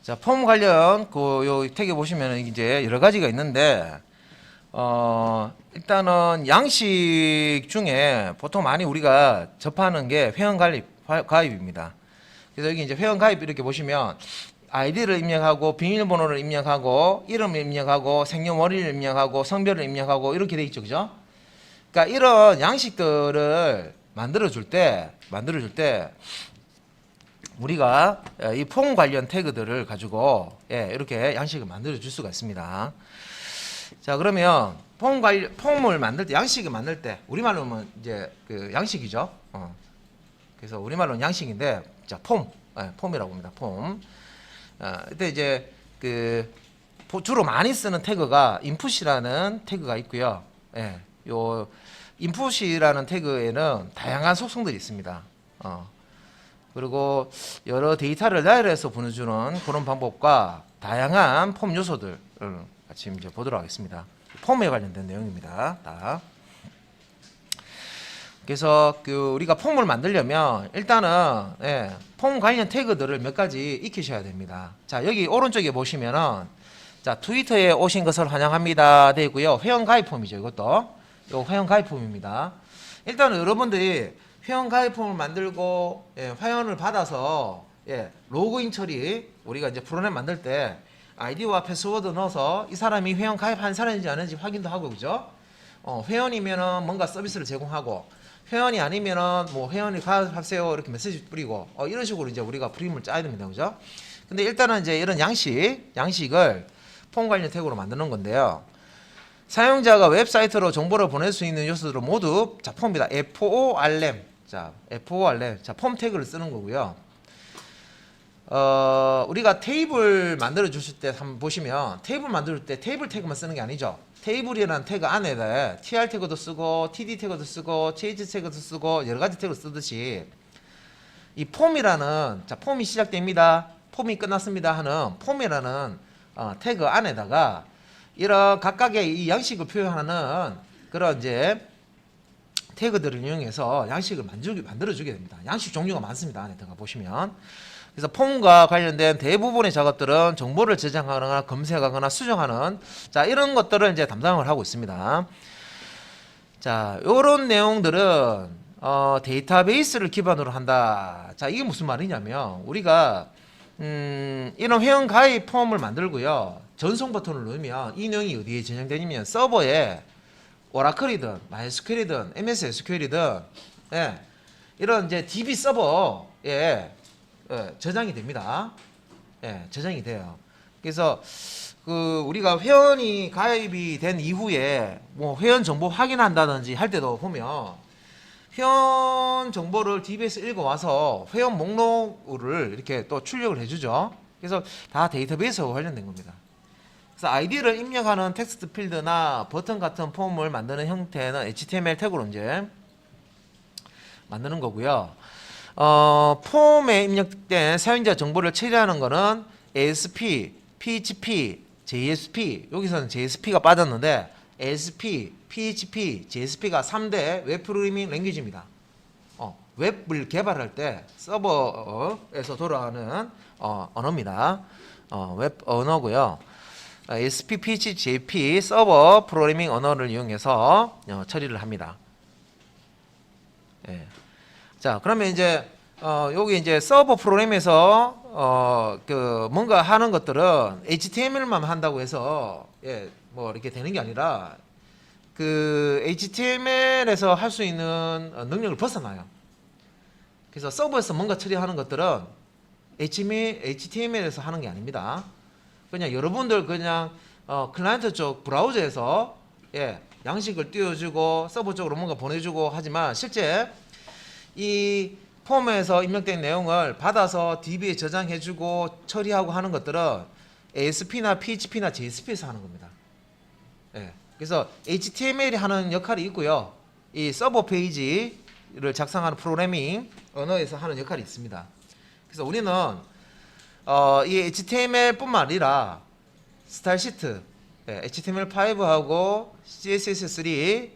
자, 폼 관련 요 태그 보시면 이제 여러 가지가 있는데 일단은 양식 중에 보통 많이 우리가 접하는 게 가입입니다. 그래서 여기 이제 회원 가입 이렇게 보시면 아이디를 입력하고 비밀번호를 입력하고 이름을 입력하고 생년월일을 입력하고 성별을 입력하고 이렇게 돼 있죠, 그죠? 그러니까 이런 양식들을 만들어 줄 때 우리가 이 폼 관련 태그들을 가지고 이렇게 양식을 만들어 줄 수가 있습니다. 자, 그러면 폼을 만들 때, 양식을 만들 때 우리말로 하면 이제 그 양식이죠. 그래서 우리말로는 양식인데, 자, 폼이라고 합니다. 폼. 이때 이제 그 주로 많이 쓰는 태그가 인풋이라는 태그가 있고요. 요 인풋이라는 태그에는 다양한 속성들이 있습니다. 그리고 여러 데이터를 나열해서 보내주는 그런 방법과 다양한 폼 요소들을 같이 이제 보도록 하겠습니다. 폼에 관련된 내용입니다. 그래서 우리가 폼을 만들려면 일단은 폼 관련 태그들을 몇 가지 익히셔야 됩니다. 자, 여기 오른쪽에 보시면은 자, 트위터에 오신 것을 환영합니다 되고요. 회원 가입 폼이죠. 이것도 요 회원 가입 폼입니다. 일단은 여러분들이 회원 가입 폼을 만들고 회원을 받아서 로그인 처리, 우리가 이제 프로그램 만들 때 아이디와 패스워드 넣어서 이 사람이 회원 가입한 사람인지 아닌지 확인도 하고, 그죠? 회원이면은 뭔가 서비스를 제공하고, 회원이 아니면은 뭐 회원이 가입하세요 이렇게 메시지 뿌리고, 이런 식으로 이제 우리가 프레임을 짜야 됩니다, 그죠? 근데 일단은 이제 이런 양식을 폼 관련 태그로 만드는 건데요. 사용자가 웹사이트로 정보를 보낼 수 있는 요소들은 모두 자, 폼입니다. FORM. 자, FORM. 자, 폼 태그를 쓰는 거고요. 우리가 테이블 만들어 주실 때 한번 보시면, 테이블 만들 때 테이블 태그만 쓰는 게 아니죠. 테이블이라는 태그 안에다 tr 태그도 쓰고 td 태그도 쓰고 ch 태그도 쓰고 여러 가지 태그를 쓰듯이 이 폼이라는, 자, 폼이 시작됩니다, 폼이 끝났습니다 하는 폼이라는 태그 안에다가 이런 각각의 이 양식을 표현하는 그런 이제 태그들을 이용해서 양식을 만들어주게 됩니다. 양식 종류가 많습니다. 안에 들어가 보시면. 그래서 폼과 관련된 대부분의 작업들은 정보를 저장하거나 검색하거나 수정하는, 자, 이런 것들을 이제 담당을 하고 있습니다. 자, 요런 내용들은 데이터베이스를 기반으로 한다. 자, 이게 무슨 말이냐면 우리가 이런 회원 가입 폼을 만들고요. 전송 버튼을 누르면 이 내용이 어디에 저장되냐면 서버에 오라클이든 MySQL이든 MS SQL이든 이런 이제 DB 서버에 저장이 됩니다. 저장이 돼요. 그래서 우리가 회원이 가입이 된 이후에 뭐 회원 정보 확인한다든지 할 때도 보면 회원 정보를 DB에서 읽어와서 회원 목록을 이렇게 또 출력을 해주죠. 그래서 다 데이터베이스와 관련된 겁니다. 그래서 아이디를 입력하는 텍스트 필드나 버튼 같은 폼을 만드는 형태는 HTML 태그로 이제 만드는 거고요. 폼에 입력된 사용자 정보를 처리하는 거는 ASP, PHP, JSP, 여기서는 JSP가 빠졌는데 ASP, PHP, JSP가 3대 웹 프로그래밍 랭귀지입니다. 웹을 개발할 때 서버에서 돌아가는 언어입니다. 웹 언어고요. ASP, PHP, JP 서버 프로그래밍 언어를 이용해서 처리를 합니다. 자, 그러면 이제 여기 이제 서버 프로그램에서 뭔가 하는 것들은 HTML만 한다고 해서 뭐 이렇게 되는 게 아니라 HTML에서 할 수 있는 능력을 벗어나요. 그래서 서버에서 뭔가 처리하는 것들은 HTML에서 하는 게 아닙니다. 그냥 여러분들 그냥 클라이언트 쪽 브라우저에서 양식을 띄워주고 서버 쪽으로 뭔가 보내주고 하지만 실제 이 폼에서 입력된 내용을 받아서 DB에 저장해주고 처리하고 하는 것들은 ASP나 PHP나 JSP에서 하는 겁니다. 그래서 HTML이 하는 역할이 있고요. 이 서버 페이지를 작성하는 프로그래밍 언어에서 하는 역할이 있습니다. 그래서 우리는 이 HTML뿐만 아니라 스타일시트, HTML5하고 CSS3,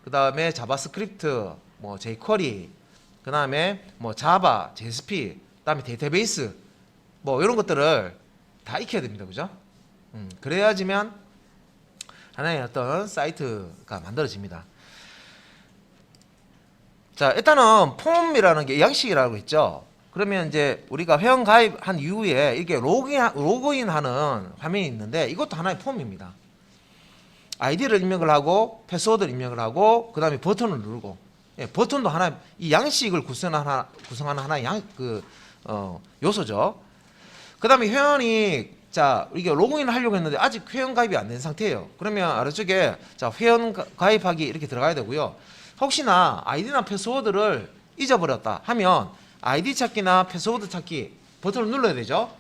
그 다음에 자바스크립트, 뭐 jQuery, 그 다음에 뭐 자바, JSP, 그 다음에 데이터베이스, 뭐 이런 것들을 다 익혀야 됩니다. 그죠? 그래야지만 하나의 어떤 사이트가 만들어집니다. 자, 일단은 폼이라는 게 양식이라고 했죠. 그러면 이제 우리가 회원 가입한 이후에 이게 로그인하는 화면이 있는데 이것도 하나의 폼입니다. 아이디를 입력을 하고 패스워드를 입력을 하고 그 다음에 버튼을 누르고, 예, 버튼도 하나 이 양식을 구성하는 하나의 요소죠. 그 다음에 회원이 자 이게 로그인을 하려고 했는데 아직 회원 가입이 안 된 상태예요. 그러면 아래쪽에 자 회원 가입하기 이렇게 들어가야 되고요. 혹시나 아이디나 패스워드를 잊어버렸다 하면 아이디 찾기나 패스워드 찾기 버튼을 눌러야 되죠.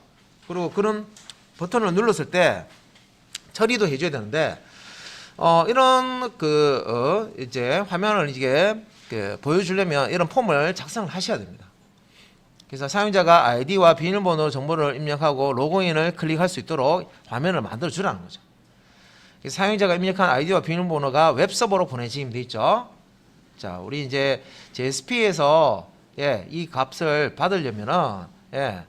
그리고 그런 버튼을 눌렀을 때 처리도 해줘야 되는데 이런 이제 화면을 이게 보여주려면 이런 폼을 작성을 하셔야 됩니다. 그래서 사용자가 아이디와 비밀번호 정보를 입력하고 로그인을 클릭할 수 있도록 화면을 만들어 주라는 거죠. 그래서 사용자가 입력한 아이디와 비밀번호가 웹서버로 보내지면 돼 있죠. 자, 우리 이제 JSP에서 예, 이 값을 받으려면은 예,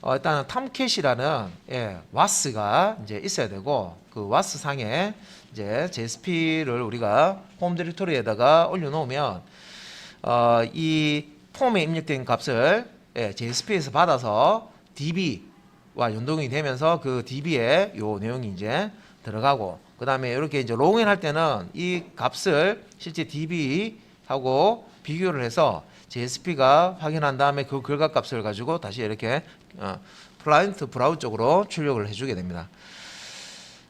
일단은 탐캣이라는 예, 와스가 이제 있어야 되고 그 와스 상에 이제 JSP를 우리가 홈 디렉토리에다가 올려놓으면 이 폼에 입력된 값을 예, JSP에서 받아서 DB와 연동이 되면서 그 DB에 요 내용이 이제 들어가고 그 다음에 이렇게 이제 로그인 할 때는 이 값을 실제 DB하고 비교를 해서 JSP가 확인한 다음에 그 결과값을 가지고 다시 이렇게 클라이언트 브라우저 쪽으로 출력을 해주게 됩니다.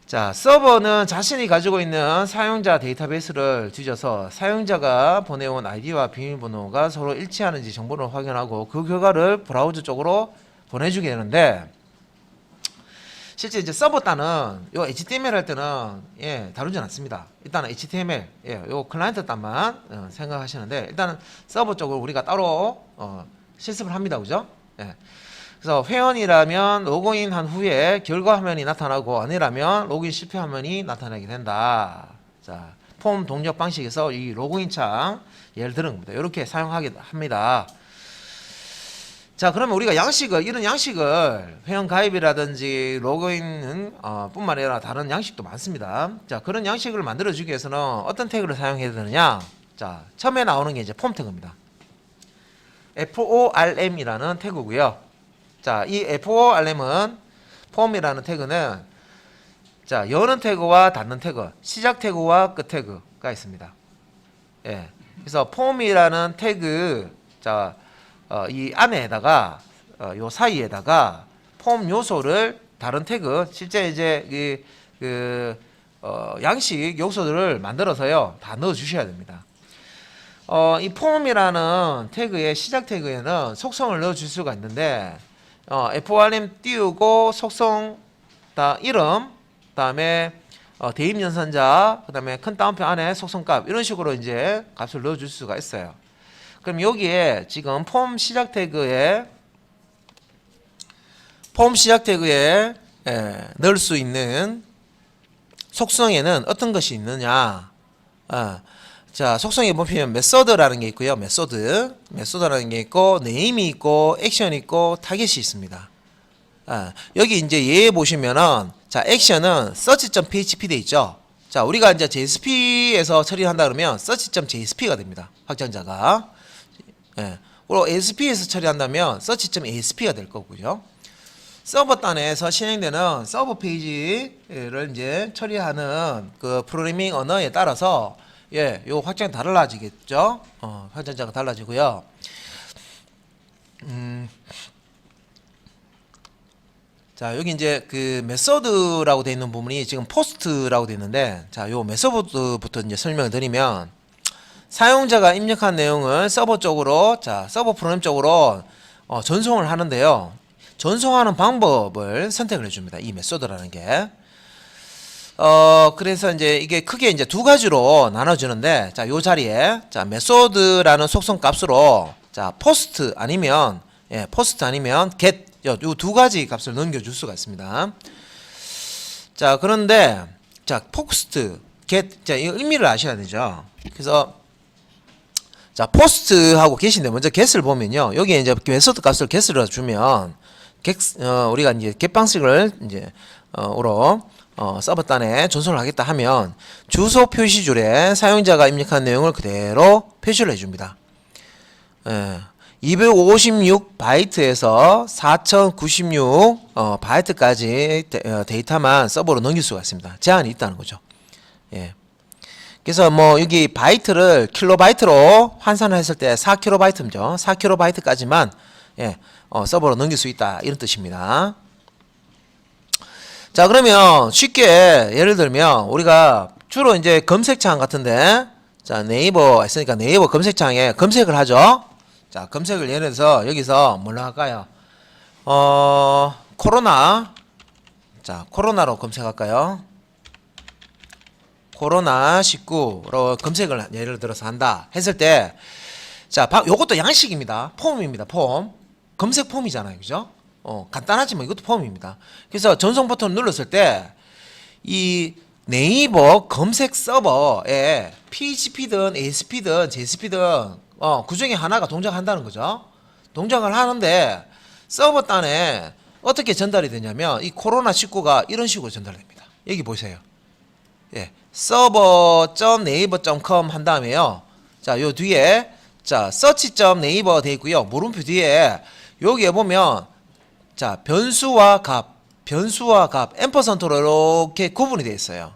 자, 서버는 자신이 가지고 있는 사용자 데이터베이스를 뒤져서 사용자가 보내온 아이디와 비밀번호가 서로 일치하는지 정보를 확인하고 그 결과를 브라우저 쪽으로 보내주게 되는데 실제 이제 서버 단은 요 HTML 할 때는 예, 다루지 않습니다. 일단은 HTML 예, 요 클라이언트 단만 생각하시는데 일단은 서버 쪽을 우리가 따로 실습을 합니다. 그죠? 예. 그래서 회원이라면 로그인한 후에 결과 화면이 나타나고 아니라면 로그인 실패 화면이 나타나게 된다. 자, 폼 동력 방식에서 이 로그인 창 예를 들은 겁니다. 이렇게 사용하게 합니다. 자, 그러면 우리가 이런 양식을 회원 가입이라든지 로그인 뿐만 아니라 다른 양식도 많습니다. 자, 그런 양식을 만들어 주기 위해서는 어떤 태그를 사용해야 되느냐? 자, 처음에 나오는 게 이제 폼 태그입니다. FORM이라는 태그고요. 자, 이 FORM은 폼이라는 태그는 자, 여는 태그와 닫는 태그, 시작 태그와 끝 태그가 있습니다. 예. 그래서 폼이라는 태그 자, 이 안에다가 요 사이에다가 폼 요소를 다른 태그 실제 이제 양식 요소들을 만들어서요 다 넣어 주셔야 됩니다. 이 폼이라는 태그의 시작 태그에는 속성을 넣어 줄 수가 있는데 FORM 띄우고 속성 이름 그다음에 대입 연산자 그다음에 큰 따옴표 안에 속성값 이런 식으로 이제 값을 넣어 줄 수가 있어요. 그럼 여기에 지금 폼 시작 태그에 넣을 수 있는 속성에는 어떤 것이 있느냐? 자, 속성에 보시면 메소드라는 게 있고요. 메소드라는 게 있고 네임이 있고 액션이 있고 타겟이 있습니다. 여기 이제 예에 보시면은 자, 액션은 search.php 돼 있죠. 자, 우리가 이제 JSP에서 처리한다 그러면 search.jsp가 됩니다. 확장자가. 예. 그리고 ASP에서 처리한다면 search.asp가 될 거고요. 서버 단에서 진행되는 서버 페이지를 이제 처리하는 그 프로그래밍 언어에 따라서 예, 요 확장이 달라지겠죠. 확장자가 달라지고요. 자, 여기 이제 그 메소드라고 되어 있는 부분이 지금 포스트라고 되어 있는데 자, 요 메소드부터 이제 설명을 드리면 사용자가 입력한 내용을 서버 쪽으로 자, 서버 프로그램 쪽으로 전송을 하는데요. 전송하는 방법을 선택을 해줍니다. 이 메소드라는 게. 그래서 이제 이게 크게 이제 두 가지로 나눠주는데, 자, 요 자리에, 자, 메소드라는 속성 값으로, 자, 포스트 아니면 get, 요 두 가지 값을 넘겨줄 수가 있습니다. 자, 그런데, 자, post, get, 자, 이 의미를 아셔야 되죠. 그래서, 자, post하고 get인데, 먼저 get을 보면요. 여기에 이제 메소드 값을 get을 주면, 우리가 이제 겟 방식을 이제 으로 서버단에 전송을 하겠다 하면 주소 표시줄에 사용자가 입력한 내용을 그대로 표시를 해줍니다. 256바이트에서 4096 바이트까지 데이터만 서버로 넘길 수가 있습니다. 제한이 있다는 거죠. 예. 그래서 뭐 여기 바이트를 킬로바이트로 환산을 했을 때 4킬로바이트죠. 4킬로바이트까지만 예, 서버로 넘길 수 있다 이런 뜻입니다. 자, 그러면 쉽게 예를 들면 우리가 주로 이제 검색창 같은데, 자, 네이버 있으니까 네이버 검색창에 검색을 하죠. 자, 검색을 예를 들어서 여기서 뭘로 할까요? 코로나. 자, 코로나로 검색할까요? 코로나19로 검색을 예를 들어서 한다 했을 때, 자, 요것도 양식입니다. 폼입니다. 폼. 검색 폼이잖아요. 그죠? 간단하지만 이것도 폼입니다. 그래서 전송 버튼을 눌렀을 때 이 네이버 검색 서버에 PHP든 ASP든 JSP든 그 중에 하나가 동작한다는 거죠. 동작을 하는데 서버단에 어떻게 전달이 되냐면 이 코로나19가 이런 식으로 전달됩니다. 여기 보세요. 예, server.naver.com 한 다음에요. 자, 요 뒤에 자, search.naver 돼 있고요. 물음표 뒤에 여기에 보면 자, 변수와 값 앰퍼센트로 이렇게 구분이 되어 있어요.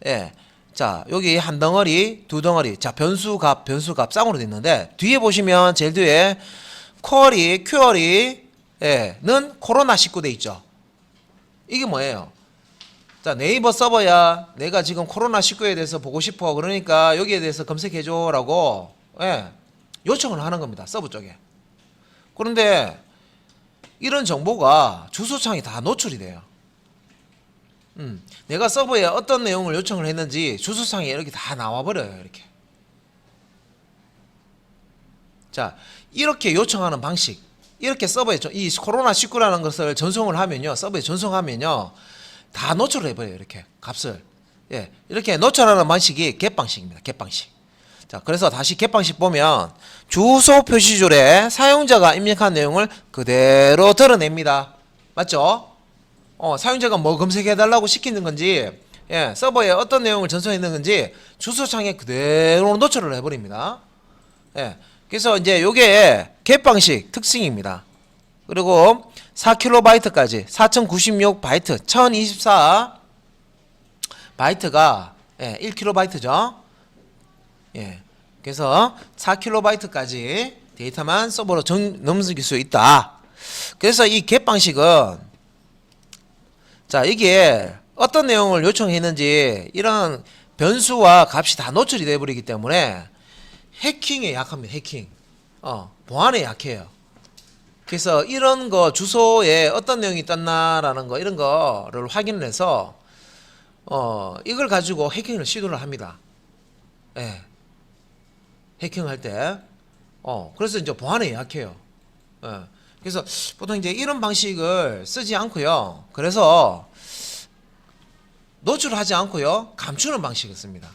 예. 자, 여기 한 덩어리, 두 덩어리. 자, 변수 값 쌍으로 되어 있는데 뒤에 보시면 제일 뒤에 쿼리는 코로나19 돼 있죠. 이게 뭐예요? 자, 네이버 서버야. 내가 지금 코로나19에 대해서 보고 싶어. 그러니까 여기에 대해서 검색해 줘라고 요청을 하는 겁니다. 서버 쪽에. 그런데 이런 정보가 주소창에 다 노출이 돼요. 내가 서버에 어떤 내용을 요청을 했는지 주소창에 이렇게 다 나와버려요. 이렇게. 자, 이렇게 요청하는 방식, 이렇게 서버에 이 코로나19라는 것을 전송을 하면요, 서버에 전송하면요, 다 노출을 해버려요. 이렇게 값을. 예, 이렇게 노출하는 방식이 겟 방식입니다. 겟 방식. 자, 그래서 다시 겟 방식 보면 주소 표시줄에 사용자가 입력한 내용을 그대로 드러냅니다. 맞죠? 사용자가 뭐 검색해달라고 시키는 건지, 예, 서버에 어떤 내용을 전송했는 건지 주소창에 그대로 노출을 해버립니다. 예, 그래서 이제 요게 겟 방식 특징입니다. 그리고 4kb까지 4096바이트 1024바이트가 1kb죠. 예. 그래서 4kb까지 데이터만 서버로 넘길 수 있다. 그래서 이 겟 방식은 자, 이게 어떤 내용을 요청했는지 이런 변수와 값이 다 노출이 되어 버리기 때문에 해킹에 약합니다. 해킹. 보안에 약해요. 그래서 이런 거 주소에 어떤 내용이 떴나라는 거 이런 거를 확인을 해서 이걸 가지고 해킹을 시도를 합니다. 예. 해킹할 때. 그래서 이제 보안에 약해요. 예. 그래서 보통 이제 이런 방식을 쓰지 않고요. 그래서 노출하지 않고요. 감추는 방식을 씁니다.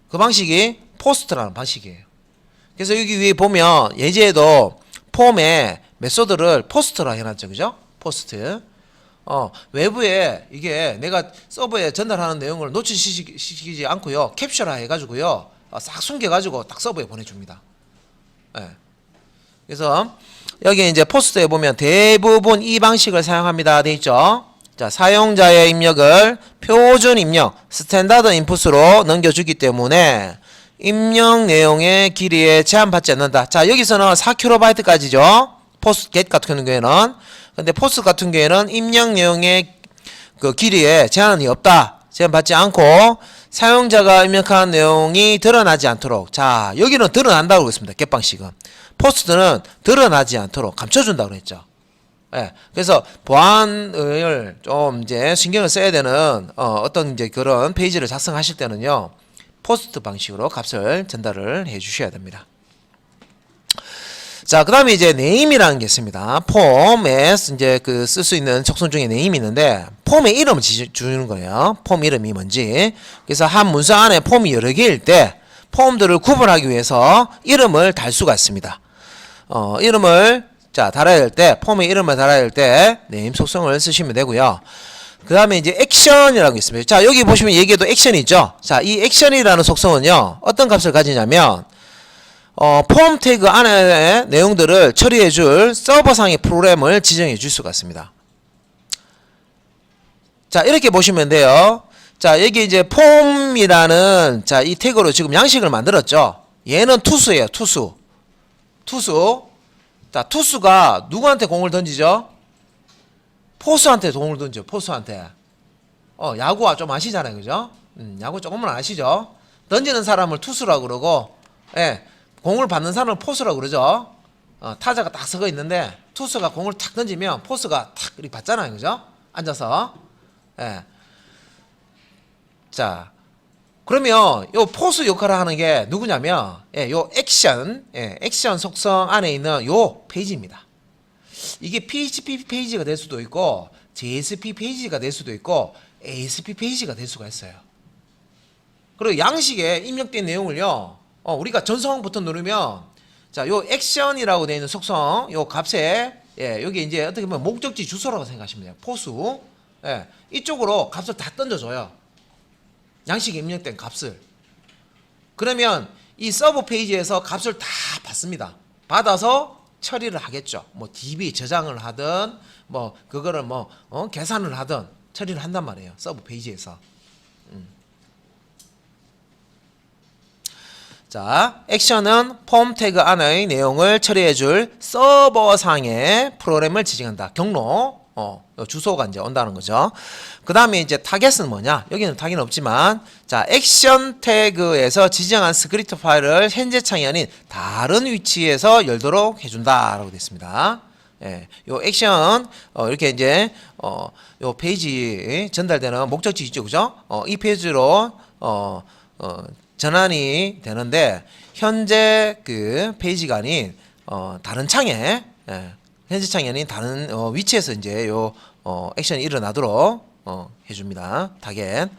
그 방식이 포스트라는 방식이에요. 그래서 여기 위에 보면 예제에도 폼에 메소드를 포스트라 해놨죠. 그죠? 포스트. 외부에 이게 내가 서버에 전달하는 내용을 노출시키지 않고요. 캡처라 해가지고요. 싹 숨겨가지고 딱 서버에 보내줍니다. 예. 그래서 여기 이제 포스트에 보면 대부분 이 방식을 사용합니다. 돼 있죠. 자, 사용자의 입력을 표준 입력, 스탠다드 인풋으로 넘겨주기 때문에 입력 내용의 길이에 제한받지 않는다. 자, 여기서는 4kb까지죠. 포스트 겟 같은 경우에는. 근데 포스트 같은 경우에는 입력 내용의 그 길이에 제한이 없다. 제한받지 않고 사용자가 입력한 내용이 드러나지 않도록. 자, 여기는 드러난다고 그랬습니다. 겟 방식은. 포스트는 드러나지 않도록 감춰준다고 그랬죠. 예. 그래서 보안을 좀 이제 신경을 써야 되는 어떤 이제 그런 페이지를 작성하실 때는요. 포스트 방식으로 값을 전달을 해 주셔야 됩니다. 자, 그 다음에 이제 네임이라는 게 있습니다. 폼에 이제 그 쓸 수 있는 척선 중에 네임이 있는데, 폼의 이름을 주는 거예요. 폼 이름이 뭔지. 그래서 한 문서 안에 폼이 여러 개일 때, 폼들을 구분하기 위해서 이름을 달 수가 있습니다. 이름을 자, 달아야 될 때, 폼의 이름을 달아야 될 때, 네임 속성을 쓰시면 되고요. 그 다음에 이제 액션이라는 게 있습니다. 자, 여기 보시면 얘기해도 액션이 있죠? 자, 이 액션이라는 속성은요, 어떤 값을 가지냐면, 폼 태그 안에 내용들을 처리해 줄 서버상의 프로그램을 지정해 줄 수가 있습니다. 자, 이렇게 보시면 돼요. 자, 여기 이제 폼이라는, 자, 이 태그로 지금 양식을 만들었죠? 얘는 투수예요, 투수. 투수. 자, 투수가 누구한테 공을 던지죠? 포수한테 공을 던져, 포수한테. 야구와 좀 아시잖아요, 그죠? 야구 조금은 아시죠? 던지는 사람을 투수라고 그러고, 예, 공을 받는 사람을 포수라고 그러죠? 타자가 딱 서고 있는데, 투수가 공을 탁 던지면 포수가 탁 이렇게 받잖아요, 그죠? 앉아서. 예. 자, 그러면 요 포수 역할을 하는 게 누구냐면, 예, 요 액션, 예, 액션 속성 안에 있는 요 페이지입니다. 이게 PHP 페이지가 될 수도 있고, JSP 페이지가 될 수도 있고, ASP 페이지가 될 수가 있어요. 그리고 양식에 입력된 내용을요, 우리가 전송 버튼 누르면, 자, 요 액션이라고 되어 있는 속성, 요 값에, 예, 여기 이제 어떻게 보면 목적지 주소라고 생각하시면 돼요. 포수. 예, 이쪽으로 값을 다 던져줘요. 양식에 입력된 값을. 그러면 이 서버 페이지에서 값을 다 받습니다. 받아서 처리를 하겠죠. 뭐 DB 저장을 하든 뭐 그거를 뭐 계산을 하든 처리를 한단 말이에요. 서버 페이지에서. 자, 액션은 폼 태그 안의 내용을 처리해줄 서버상의 프로그램을 지정한다. 경로, 주소가 이제 온다는 거죠. 그 다음에 이제 타겟은 뭐냐? 여기는 타겟은 없지만, 자, 액션 태그에서 지정한 스크립트 파일을 현재 창이 아닌 다른 위치에서 열도록 해준다라고 되어 있습니다. 예, 요 액션, 이렇게 이제, 요 페이지 전달되는 목적지 있죠, 그죠? 이 페이지로, 전환이 되는데, 현재 그 페이지가 아닌, 다른 창에, 예, 현재 창이 아닌 다른 위치에서 이제 요 액션이 일어나도록 해줍니다. 타겟.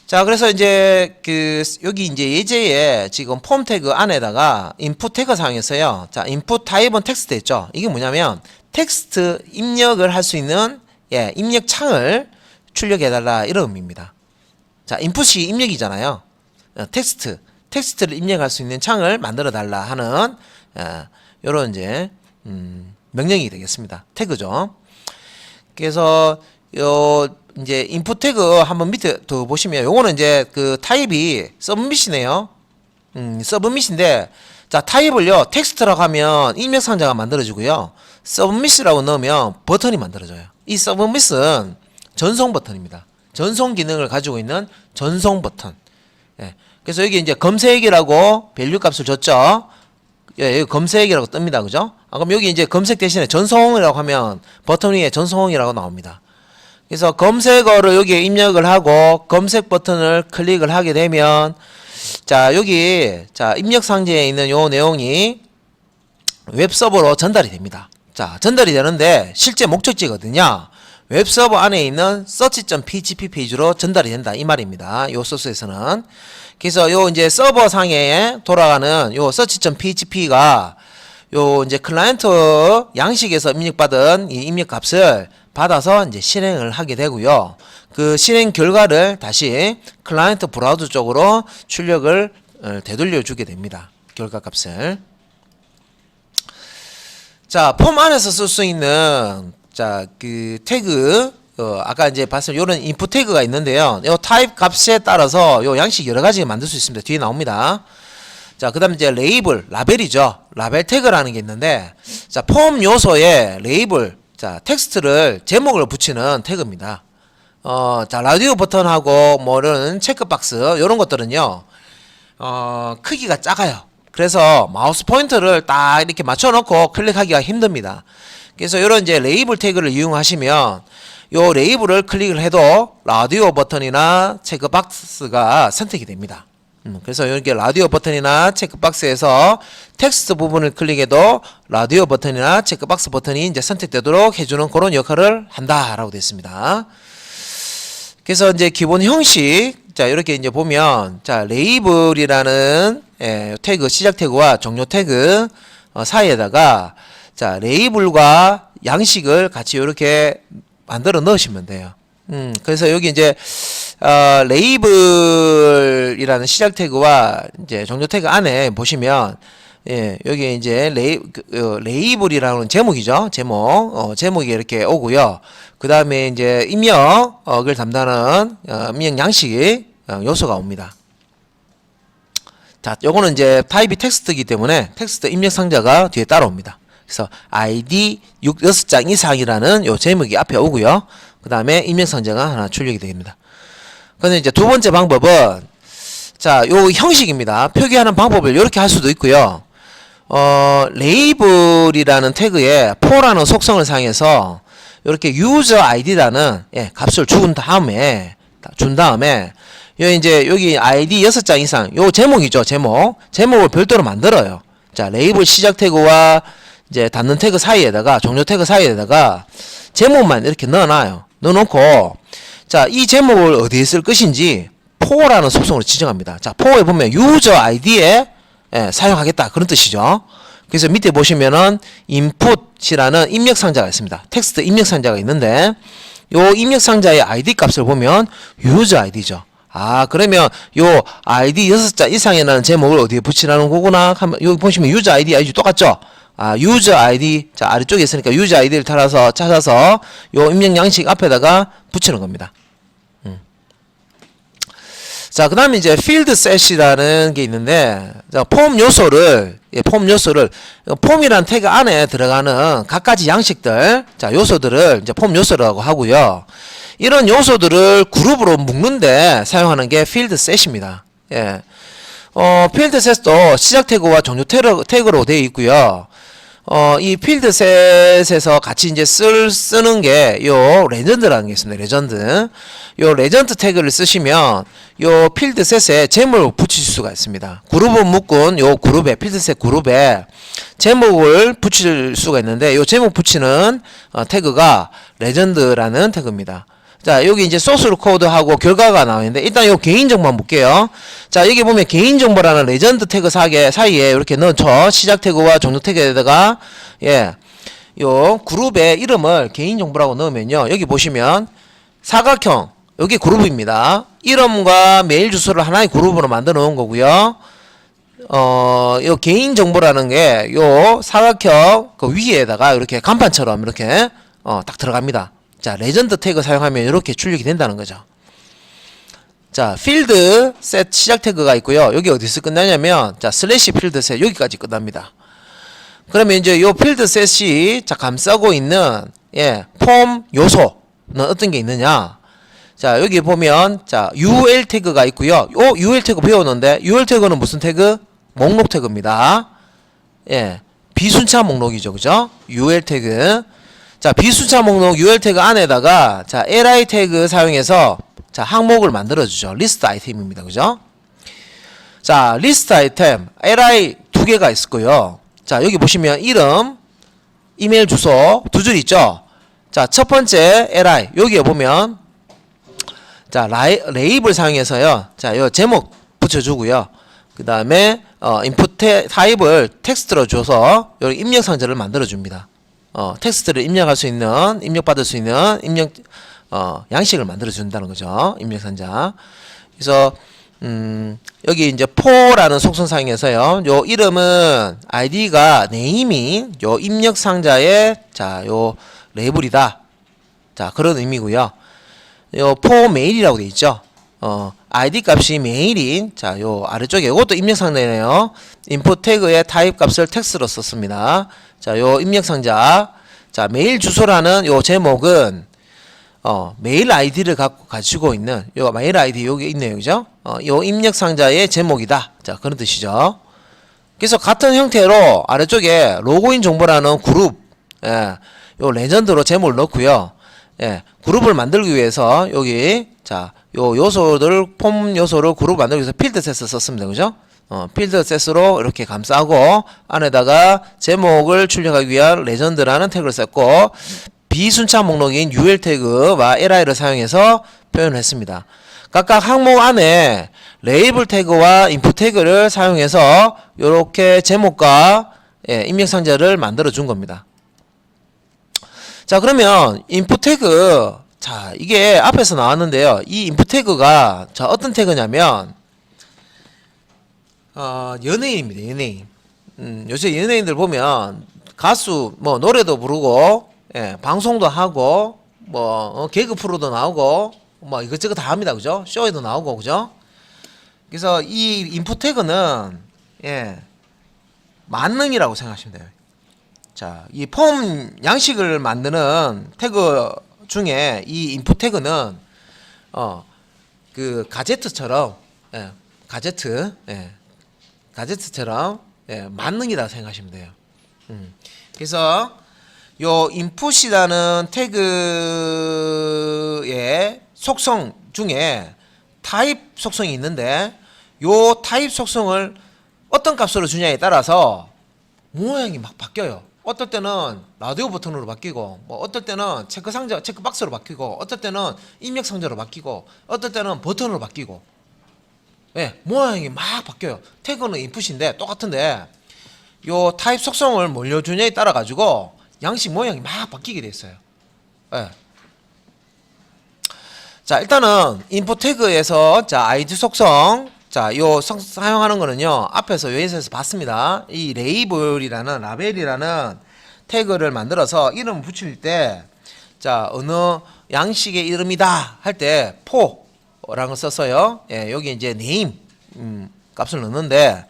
자, 그래서 이제 그 여기 이제 예제에 지금 폼 태그 안에다가 인풋 태그 사용해서요. 자, 인풋 타입은 텍스트 했죠. 이게 뭐냐면 텍스트 입력을 할 수 있는, 예, 입력 창을 출력해달라 이런 의미입니다. 자, 인풋이 입력이잖아요. 텍스트를 입력할 수 있는 창을 만들어 달라 하는 요런 이제 명령이 되겠습니다. 태그죠. 그래서 요 이제 인풋 태그 한번 밑에 더 보시면 요거는 이제 그 타입이 서브밋이네요. 서브밋인데, 자, 타입을요 텍스트라고 하면 입력 상자가 만들어지고요, 서브밋이라고 넣으면 버튼이 만들어져요. 이 서브밋은 전송 버튼입니다. 전송 기능을 가지고 있는 전송 버튼. 예. 그래서 여기 이제 검색이라고 밸류 값을 줬죠. 예, 여기 검색이라고 뜹니다. 그죠? 그럼 여기 이제 검색 대신에 전송이라고 하면 버튼 위에 전송이라고 나옵니다. 그래서 검색어를 여기에 입력을 하고 검색 버튼을 클릭을 하게 되면, 자, 여기, 자, 입력 상자에 있는 요 내용이 웹서버로 전달이 됩니다. 자, 전달이 되는데 실제 목적지거든요. 웹서버 안에 있는 search.php 페이지로 전달이 된다 이 말입니다. 요 소스에서는. 그래서 요 이제 서버 상에 돌아가는 요 search.php가 요 이제 클라이언트 양식에서 입력받은 이 입력 값을 받아서 이제 실행을 하게 되고요. 그 실행 결과를 다시 클라이언트 브라우저 쪽으로 출력을 되돌려 주게 됩니다. 결과 값을. 자, 폼 안에서 쓸 수 있는, 자, 그 태그, 아까 이제 봤을 요런 인풋 태그가 있는데요. 요 타입 값에 따라서 요 양식 여러 가지 만들 수 있습니다. 뒤에 나옵니다. 자, 그 다음에 이제 레이블, 라벨이죠. 라벨 태그라는 게 있는데, 자, 폼 요소에 레이블, 자, 텍스트를, 제목을 붙이는 태그입니다. 자, 라디오 버튼하고 뭐 이런 체크박스, 요런 것들은요, 크기가 작아요. 그래서 마우스 포인터를 딱 이렇게 맞춰놓고 클릭하기가 힘듭니다. 그래서 요런 이제 레이블 태그를 이용하시면, 요 레이블을 클릭을 해도 라디오 버튼이나 체크박스가 선택이 됩니다. 그래서 여기 라디오 버튼이나 체크박스에서 텍스트 부분을 클릭해도 라디오 버튼이나 체크박스 버튼이 이제 선택되도록 해주는 그런 역할을 한다라고 되어 있습니다. 그래서 이제 기본 형식, 자, 이렇게 이제 보면, 자, 레이블이라는 태그, 시작 태그와 종료 태그 사이에다가, 자, 레이블과 양식을 같이 이렇게 만들어 넣으시면 돼요. 그래서 여기 이제 레이블이라는 시작 태그와 이제 종료 태그 안에 보시면 예, 여기 이제 레이블이라는 제목이죠. 제목이 이렇게 오고요. 그 다음에 이제 입력을 담당하는 입력 양식 요소가 옵니다. 자, 요거는 이제 타입이 텍스트이기 때문에 텍스트 입력 상자가 뒤에 따라옵니다. 그래서 ID 6장 이상이라는 요 제목이 앞에 오고요. 그 다음에 입력 상자가 하나 출력이 됩니다. 근데 이제 두 번째 방법은 자, 요 형식입니다. 표기하는 방법을 이렇게 할 수도 있고요. 레이블이라는 태그에 포라는 속성을 사용해서 이렇게 유저 아이디라는 예, 값을 준 다음에 요 이제 여기 아이디 6장 이상 요 제목이죠. 제목을 별도로 만들어요. 자, 레이블 시작 태그와 이제 닫는 태그 사이에다가 종료 태그 사이에다가 제목만 이렇게 넣어놔요. 넣어놓고 자, 이 제목을 어디에 쓸 것인지 포라는 속성으로 지정합니다. 자, 포에 보면 유저 아이디에 예, 사용하겠다 그런 뜻이죠. 그래서 밑에 보시면은 input이라는 입력 상자가 있습니다. 텍스트 입력 상자가 있는데 요 입력 상자의 ID 값을 보면 유저 아이디죠. 아, 그러면 요 아이디 6자 이상이라는 제목을 어디에 붙이라는 거구나. 여기 보시면 유저 아이디 똑같죠? 아, 유저 아이디 자, 아래쪽에 있으니까 유저 아이디를 찾아서 요 입력 양식 앞에다가 붙이는 겁니다. 자, 그 다음에 이제 필드 셋이라는 게 있는데, 자, 폼 요소를, 폼이라는 태그 안에 들어가는 각가지 양식들, 자, 요소들을 이제 폼 요소라고 하고요. 이런 요소들을 그룹으로 묶는데 사용하는 게 필드 셋입니다. 예. 필드 셋도 시작 태그와 종료 태그로 되어 있고요. 이 필드 셋에서 같이 이제 쓰는 게 요 레전드라는 게 있습니다. 레전드. 요 레전드 태그를 쓰시면 요 필드 셋에 제목을 붙이실 수가 있습니다. 그룹을 묶은 요 그룹에 필드 셋 그룹에 제목을 붙일 수가 있는데 요 제목 붙이는 태그가 레전드라는 태그입니다. 자, 여기 이제 소스 코드하고 결과가 나오는데 일단 요 개인정보만 볼게요. 자, 여기 보면 개인정보라는 레전드 태그 사이에 이렇게 넣죠. 시작 태그와 종료 태그에다가 예, 요 그룹의 이름을 개인정보라고 넣으면요. 여기 보시면 사각형 여기 그룹입니다. 이름과 메일 주소를 하나의 그룹으로 만들어 놓은 거고요. 요 개인정보라는 게 요 사각형 그 위에다가 이렇게 간판처럼 이렇게 딱 들어갑니다. 자, 레전드 태그 사용하면 이렇게 출력이 된다는 거죠. 자, 필드 셋 시작 태그가 있고요. 여기 어디서 끝나냐면 자, 슬래시 필드 셋 여기까지 끝납니다. 그러면 이제 요 필드 셋이 자, 감싸고 있는 예, 폼 요소는 어떤 게 있느냐? 자, 여기 보면 자, UL 태그가 있고요. 요 UL 태그 배웠는데 UL 태그는 무슨 태그? 목록 태그입니다. 예. 비순차 목록이죠. 그죠? UL 태그. 자, 비순차 목록 UL 태그 안에다가 자, li 태그 사용해서 자, 항목을 만들어 주죠. 리스트 아이템입니다. 그죠? 자, 리스트 아이템 li 두 개가 있고요. 자, 여기 보시면 이름, 이메일 주소 두 줄 있죠? 자, 첫 번째 li 여기에 보면 자, 레이블 사용해서요. 자, 요 제목 붙여 주고요. 그다음에 인풋 타입을 텍스트로 줘서 요 입력 상자를 만들어 줍니다. 텍스트를 입력할 수 있는, 입력받을 수 있는 입력, 양식을 만들어 준다는 거죠. 입력 상자. 그래서, 여기 이제 포라는 속성 사용해서요. 요 이름은 아이디가 네임인 요 입력 상자의 자, 요 레이블이다. 자, 그런 의미고요. 요 포 메일이라고 되어 있죠. 아이디 값이 메일인 자, 요 아래쪽에 이것도 입력 상자네요. 인풋 태그의 타입 값을 텍스트로 썼습니다. 자, 요 입력 상자. 자, 메일 주소라는 요 제목은 메일 아이디를 가지고 있는 요 메일 아이디 여기 있네요. 그죠? 요 입력 상자의 제목이다. 자, 그런 뜻이죠. 그래서 같은 형태로 아래쪽에 로그인 정보라는 그룹 예, 요 레전드로 제목을 넣고요. 예, 그룹을 만들기 위해서 여기 자, 요 요소들 폼 요소를 그룹 만들기 위해서 필드 셋을 썼습니다. 그죠? 필드 셋으로 이렇게 감싸고 안에다가 제목을 출력하기 위한 레전드라는 태그를 썼고 비순차 목록인 UL 태그와 li를 사용해서 표현을 했습니다. 각각 항목 안에 레이블 태그와 인풋 태그를 사용해서 이렇게 제목과 예, 입력 상자를 만들어 준 겁니다. 자, 그러면 인풋 태그, 자, 이게 앞에서 나왔는데요. 이 인풋 태그가 자, 어떤 태그냐면 연예인입니다. 연예인. 요새 연예인들 보면 가수 뭐 노래도 부르고, 예, 방송도 하고, 뭐 개그 프로도 나오고, 뭐 이것저것 다 합니다. 그죠? 쇼에도 나오고, 그죠? 그래서 이 인풋 태그는, 예, 만능이라고 생각하시면 돼요. 자, 이 폼 양식을 만드는 태그 중에 이 인풋 태그는 그 가제트처럼, 예, 가제트, 예, 가제트처럼, 예, 만능이다 생각하시면 돼요. 그래서 요 인풋이라는 태그의 속성 중에 타입 속성이 있는데, 요 타입 속성을 어떤 값으로 주냐에 따라서 모양이 막 바뀌어요. 어떨 때는 라디오 버튼으로 바뀌고, 뭐 어떨 때는 체크 상자, 체크 박스로 바뀌고, 어떨 때는 입력 상자로 바뀌고, 어떨 때는 버튼으로 바뀌고, 예, 모양이 막 바뀌어요. 태그는 인풋인데 똑같은데 요 타입 속성을 뭘 넣어주냐에 따라 가지고 양식 모양이 막 바뀌게 돼 있어요. 예. 자, 일단은 인풋 태그에서 자, id 속성, 자, 요 사용하는 거는요, 앞에서 요에서 봤습니다. 이 레이블이라는, 라벨이라는 태그를 만들어서 이름 붙일 때, 자, 어느 양식의 이름이다 할 때 포라는 걸 썼어요. 예, 여기 이제 네임 값을 넣는데,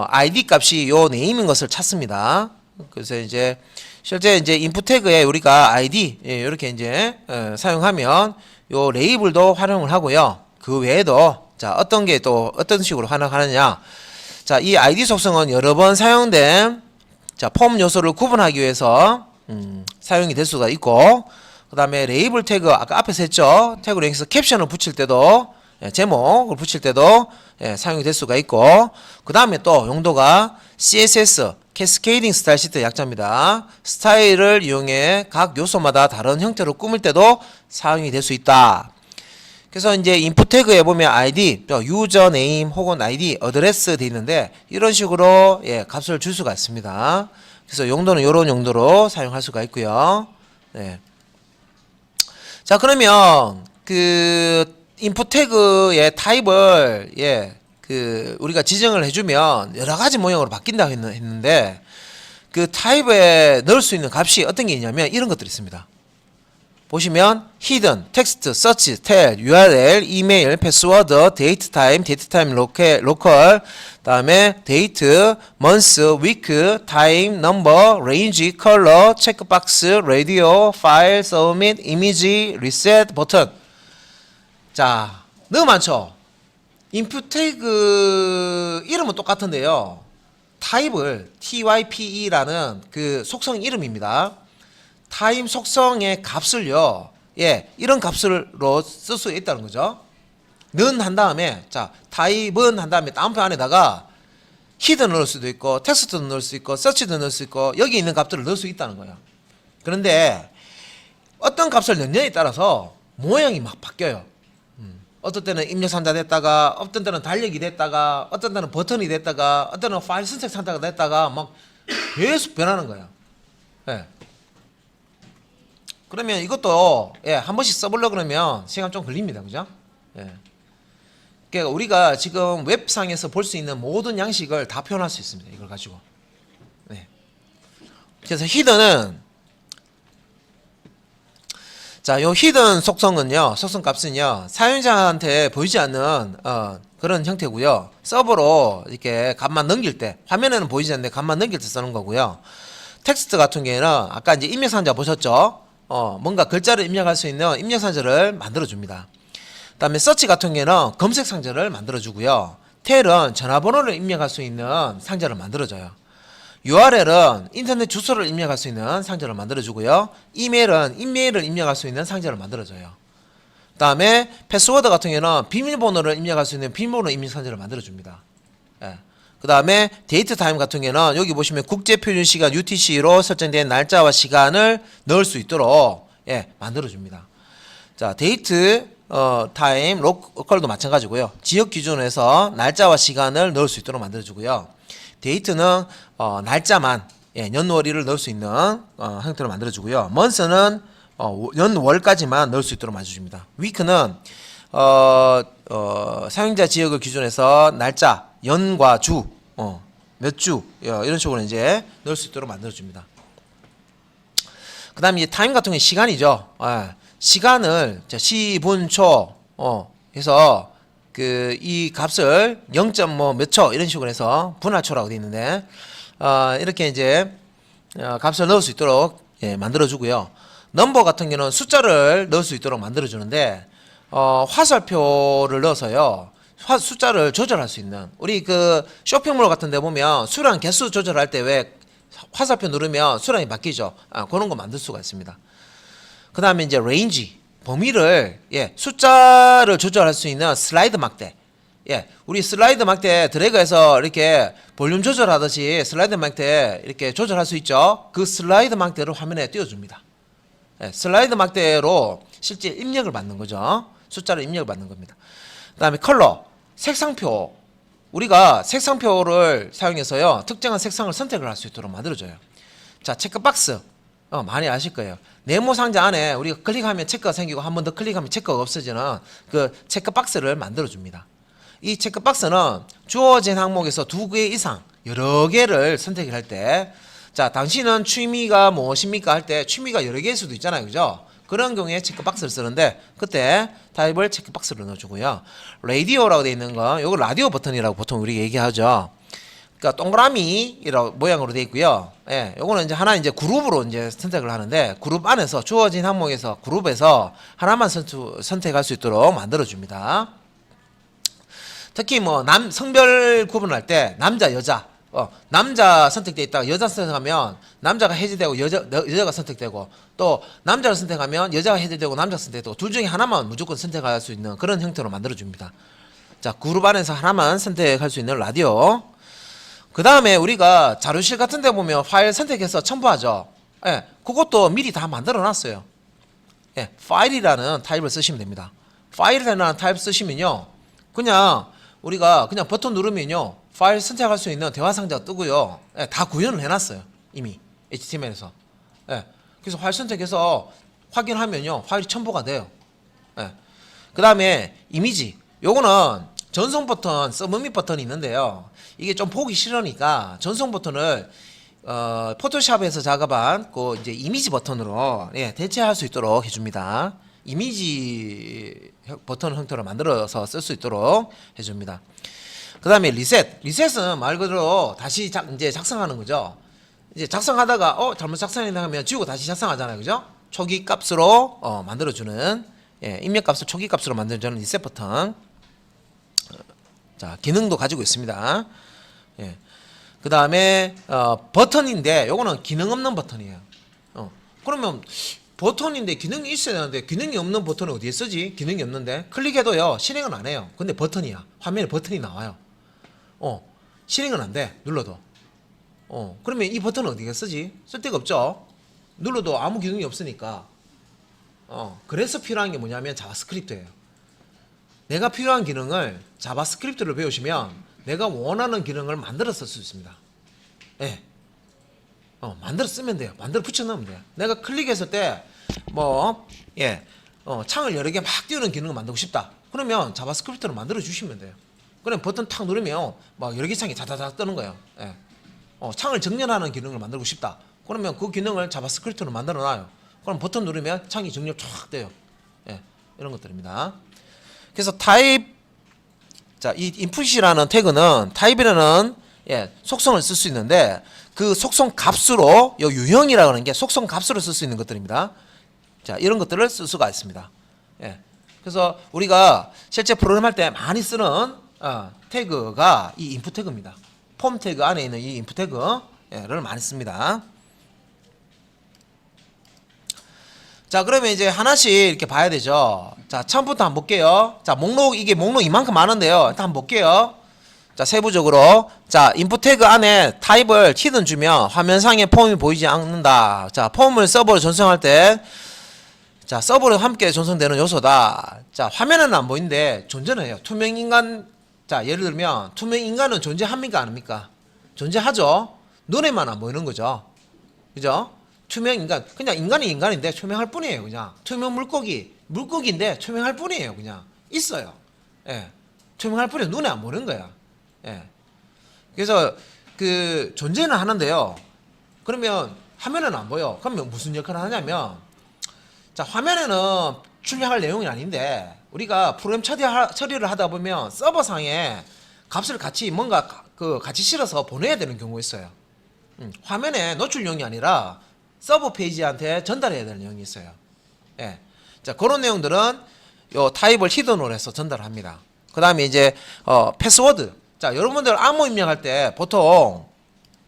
id 값이 요 네임인 것을 찾습니다. 그래서 이제 실제 이제 인풋 태그에 우리가 id, 예, 이렇게 이제 사용하면 요 레이블도 활용을 하고요. 그 외에도 자, 어떤 게 또 어떤 식으로 활용하느냐. 자, 이 id 속성은 여러 번 사용된 자, 폼 요소를 구분하기 위해서 사용이 될 수가 있고, 그 다음에 레이블 태그 아까 앞에서 했죠. 태그로 해서 캡션을 붙일 때도, 예, 제목을 붙일 때도, 예, 사용이 될 수가 있고, 그 다음에 또 용도가 CSS 캐스케이딩 스타일 시트 약자입니다. 스타일을 이용해 각 요소마다 다른 형태로 꾸밀 때도 사용이 될 수 있다. 그래서 이제 인풋 태그에 보면 id, 유저 네임 혹은 id, 어드레스 돼 있는데 이런 식으로, 예, 값을 줄 수가 있습니다. 그래서 용도는 이런 용도로 사용할 수가 있고요. 네. 자, 그러면 그 인풋 태그의 타입을, 예, 그 우리가 지정을 해주면 여러 가지 모양으로 바뀐다고 했는데, 그 타입에 넣을 수 있는 값이 어떤 게 있냐면 이런 것들이 있습니다. 보시면 hidden, text, search, tell, URL, 이메일, 패스워드, date time, local, 다음에 date, month, week, time, number, range, color, checkbox, radio, file, submit, image, reset, 버튼. 자, 너무 많죠? 인풋 태그 이름은 똑같은데요. 타입을 type라는 그 속성 이름입니다. 타입 속성의 값을요, 예, 이런 값으로 쓸 수 있다는 거죠. 는 한 다음에, 자, 타입은 한 다음에 다운표 안에다가 히든 넣을 수도 있고, 텍스트도 넣을 수 있고, 서치도 넣을 수 있고, 여기 있는 값들을 넣을 수 있다는 거예요. 그런데 어떤 값을 넣느냐에 따라서 모양이 막 바뀌어요. 어떤 때는 입력 상자 됐다가, 어떤 때는 달력이 됐다가, 어떤 때는 버튼이 됐다가, 어떤 때는 파일 선택 상자가 됐다가 막 계속 변하는 거예요. 예. 그러면 이것도, 예, 한 번씩 써보려고 그러면 시간 좀 걸립니다. 그죠? 예. 그러니까 우리가 지금 웹상에서 볼 수 있는 모든 양식을 다 표현할 수 있습니다. 이걸 가지고. 네. 그래서 히든은, 자, 요 히든 속성은요, 속성 값은요, 사용자한테 보이지 않는 그런 형태고요. 서버로 이렇게 값만 넘길 때, 화면에는 보이지 않는데 값만 넘길 때 쓰는 거고요. 텍스트 같은 경우에는 아까 이제 입력 상자 보셨죠? 뭔가 글자를 입력할 수 있는 입력 상자를 만들어 줍니다. 그 다음에 서치 같은 경우에는 검색 상자를 만들어 주고요. 텔은 전화번호를 입력할 수 있는 상자를 만들어 줘요. URL은 인터넷 주소를 입력할 수 있는 상자를 만들어 주고요. 이메일은 이메일을 입력할 수 있는 상자를 만들어 줘요. 그 다음에 패스워드 같은 경우에는 비밀번호를 입력할 수 있는 비밀번호 입력 상자를 만들어 줍니다. 예. 그 다음에 데이트 타임 같은 경우에는 여기 보시면 국제표준시간 UTC로 설정된 날짜와 시간을 넣을 수 있도록, 예, 만들어 줍니다. 자, 데이트 타임 로컬도 마찬가지고요. 지역 기준에서 날짜와 시간을 넣을 수 있도록 만들어 주고요. 데이트는 날짜만 년월일을 넣을 수 있는 형태로 만들어주고요. month는 연월까지만 넣을 수 있도록 만들어줍니다. week는 사용자 지역을 기준해서 날짜, 연과 주, 몇 주 이런 식으로 이제 넣을 수 있도록 만들어줍니다. 그 다음에 이제 타임 같은 경우는 시간이죠. 시간을 시분초 해서 이 값을 0. 몇 초 이런 식으로 해서 분할초라고 되어 있는데 이렇게 이제 값을 넣을 수 있도록 만들어주고요. 넘버 같은 경우는 숫자를 넣을 수 있도록 만들어주는데 화살표를 넣어서요. 숫자를 조절할 수 있는 우리 그 쇼핑몰 같은 데 보면 수량 개수 조절할 때 왜 화살표 누르면 수량이 바뀌죠. 그런 거 만들 수가 있습니다. 그 다음에 이제 레인지 범위를 숫자를 조절할 수 있는 슬라이드 막대. 우리 슬라이드 막대 드래그해서 이렇게 볼륨 조절하듯이 슬라이드 막대 이렇게 조절할 수 있죠. 그 슬라이드 막대를 화면에 띄워줍니다. 슬라이드 막대로 실제 입력을 받는 거죠. 숫자를 입력을 받는 겁니다. 그 다음에 컬러, 색상표. 우리가 색상표를 사용해서요 특정한 색상을 선택을 할 수 있도록 만들어줘요. 자, 체크박스 많이 아실 거예요. 네모 상자 안에 우리가 클릭하면 체크가 생기고 한 번 더 클릭하면 체크가 없어지는 그 체크박스를 만들어줍니다. 이 체크박스는 주어진 항목에서 2개 이상 여러 개를 선택할 때, 자, 당신은 취미가 무엇입니까 할 때 취미가 여러 개일 수도 있잖아요, 그죠? 그런 경우에 체크박스를 쓰는데 그때 타입을 체크박스로 넣어주고요. 라디오라고 되어 있는 거, 이거 라디오 버튼이라고 보통 우리 얘기하죠. 그러니까 동그라미라고 모양으로 되어 있고요. 요거는 이제 하나 이제 그룹으로 이제 선택을 하는데 그룹 안에서 주어진 항목에서 그룹에서 하나만 선택할 수 있도록 만들어 줍니다. 특히 뭐 성별 구분할 때 남자 여자 남자 선택되어 있다가 여자 선택하면 남자가 해제되고 여자가 선택되고, 또 남자를 선택하면 여자가 해제되고 남자가 선택되고, 둘 중에 하나만 무조건 선택할 수 있는 그런 형태로 만들어 줍니다. 자, 그룹 안에서 하나만 선택할 수 있는 라디오. 그 다음에 우리가 자료실 같은 데 보면 파일 선택해서 첨부하죠. 그것도 미리 다 만들어 놨어요. 파일이라는 타입을 쓰시면 됩니다. 파일이라는 타입 쓰시면요, 그냥 우리가 그냥 버튼 누르면요 파일 선택할 수 있는 대화 상자가 뜨고요. 다 구현을 해놨어요, 이미 HTML에서. 그래서 파일 선택해서 확인하면요 파일이 첨부가 돼요. 그 다음에 이미지, 요거는 전송 버튼, 서브밋 버튼이 있는데요, 이게 좀 보기 싫으니까 전송 버튼을 포토샵에서 작업한 그 이제 이미지 버튼으로 대체할 수 있도록 해줍니다. 이미지 버튼 형태로 만들어서 쓸 수 있도록 해줍니다. 그 다음에 리셋은 말 그대로 다시 이제 작성하는 거죠. 이제 작성하다가 잘못 작성했나 하면 지우고 다시 작성하잖아요, 그죠? 초기 값으로 만들어주는, 입력 값을 초기 값으로 만들어주는 리셋 버튼. 자, 기능도 가지고 있습니다. 그 다음에 버튼인데 요거는 기능 없는 버튼이에요. 그러면 버튼인데 기능이 있어야 되는데 기능이 없는 버튼은 어디에 쓰지? 기능이 없는데 클릭해도요 실행은 안 해요. 근데 버튼이야. 화면에 버튼이 나와요. 실행은 안 돼, 눌러도. 그러면 이 버튼은 어디에 쓰지? 쓸 데가 없죠. 눌러도 아무 기능이 없으니까. 그래서 필요한 게 뭐냐면 자바스크립트예요. 내가 필요한 기능을 자바스크립트를 배우시면 내가 원하는 기능을 만들어 쓸 수 있습니다. 만들어 쓰면 돼요. 만들어 붙여 넣으면 돼요. 내가 클릭했을 때 창을 여러 개 막 띄우는 기능을 만들고 싶다. 그러면 자바스크립트를 만들어 주시면 돼요. 그럼 버튼 탁 누르면 막 여러 개 창이 다다닥 뜨는 거예요. 창을 정렬하는 기능을 만들고 싶다. 그러면 그 기능을 자바스크립트로 만들어 놔요. 그럼 버튼 누르면 창이 정렬 쫙 돼요. 이런 것들입니다. 그래서 타입, 자, 이 인풋이라는 태그는 타입이라는 속성을 쓸 수 있는데 그 속성 값으로 요 유형이라고 하는 게 속성 값으로 쓸 수 있는 것들입니다. 자, 이런 것들을 쓸 수가 있습니다. 그래서 우리가 실제 프로그램 할 때 많이 쓰는 태그가 이 인풋 태그입니다. 폼 태그 안에 있는 이 인풋 태그를 많이 씁니다. 자, 그러면 이제 하나씩 이렇게 봐야 되죠. 자, 처음부터 한번 볼게요. 자, 이게 목록 이만큼 많은데요. 일단 한번 볼게요. 자, 세부적으로. 자, 인풋 태그 안에 타입을 히든 주면 화면상에 폼이 보이지 않는다. 자, 폼을 서버로 전송할 때, 자, 서버로 함께 전송되는 요소다. 자, 화면에는 안 보이는데 존재는 해요. 투명 인간, 자, 예를 들면 투명 인간은 존재합니까? 안 합니까? 존재하죠. 눈에만 안 보이는 거죠. 그죠? 투명 인간, 그냥 인간이 인간인데 투명할 뿐이에요. 그냥 투명 물고기인데 투명할 뿐이에요. 그냥 있어요. 예, 투명할 뿐이에요. 눈에 안 보이는 거야. 예, 그래서 그 존재는 하는데요. 그러면 화면에는 안 보여. 그러면 무슨 역할을 하냐면, 자, 화면에는 출력할 내용이 아닌데 우리가 프로그램 처리를 하다 보면 서버상에 값을 같이 뭔가 같이 실어서 보내야 되는 경우가 있어요. 화면에 노출용이 아니라 서버 페이지한테 전달해야 되는 내용이 있어요. 예. 자, 그런 내용들은 요 타입을 히든으로 해서 전달합니다. 그 다음에 이제 패스워드. 자, 여러분들 암호 입력할 때 보통,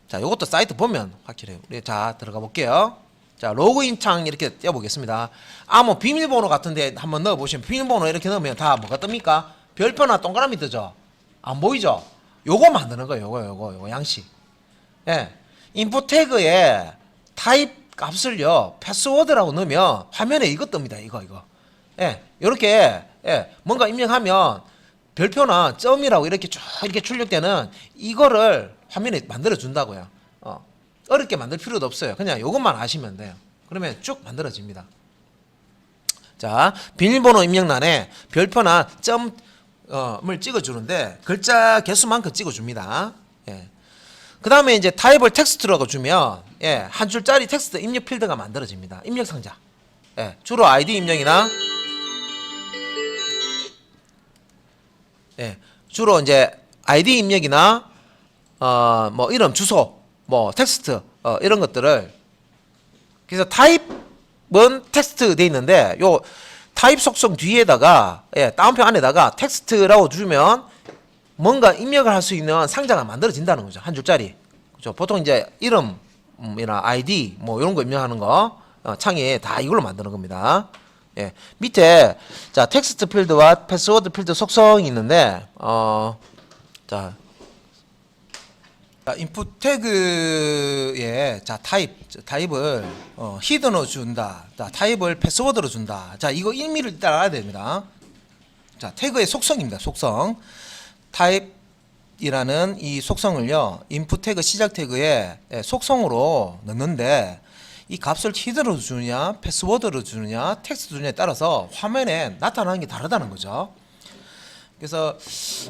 자, 요것도 사이트 보면 확실해요. 우리 자, 들어가 볼게요. 자, 로그인 창 이렇게 띄워보겠습니다. 암호 비밀번호 같은데 한번 넣어보시면, 비밀번호 이렇게 넣으면 다 뭐가 뜹니까? 별표나 동그라미 뜨죠? 안 보이죠? 요거 만드는 거예요. 요거 양식. 예. 인풋 태그에 타입 값을요, 패스워드라고 넣으면 화면에 이거 뜹니다. 이거. 예. 요렇게, 예. 뭔가 입력하면 별표나 점이라고 이렇게 쭉 이렇게 출력되는 이거를 화면에 만들어 준다고요. 어렵게 만들 필요도 없어요. 그냥 요것만 아시면 돼요. 그러면 쭉 만들어집니다. 자, 비밀번호 입력란에 별표나 점을 찍어주는데 글자 개수만큼 찍어줍니다. 예. 그 다음에 이제 타입을 텍스트라고 주면, 예, 한 줄짜리 텍스트 입력 필드가 만들어집니다. 입력 상자. 예, 주로 아이디 입력이나, 예, 주로 이제 아이디 입력이나 뭐 이름, 주소, 뭐 텍스트, 이런 것들을, 그래서 타입은 텍스트 돼 있는데 요 타입 속성 뒤에다가, 예, 다운표 안에다가 텍스트라고 주면 뭔가 입력을 할 수 있는 상자가 만들어진다는 거죠. 한 줄짜리. 그죠? 보통 이제 이름이나 아이디 뭐 이런 거 입력하는 거 창에 다 이걸로 만드는 겁니다. 예. 밑에 자, 텍스트 필드와 패스워드 필드 속성이 있는데 자, 인풋 태그에 자, 타입을 히든으로 준다. 자, 타입을 패스워드로 준다. 자, 이거 의미를 일단 알아야 됩니다. 자, 태그의 속성입니다. 속성. 타입이라는 이 속성을요, 인풋 태그 시작 태그에 속성으로 넣는데, 이 값을 히든으로 주느냐 패스워드로 주느냐 텍스트 주느냐에 따라서 화면에 나타나는 게 다르다는 거죠. 그래서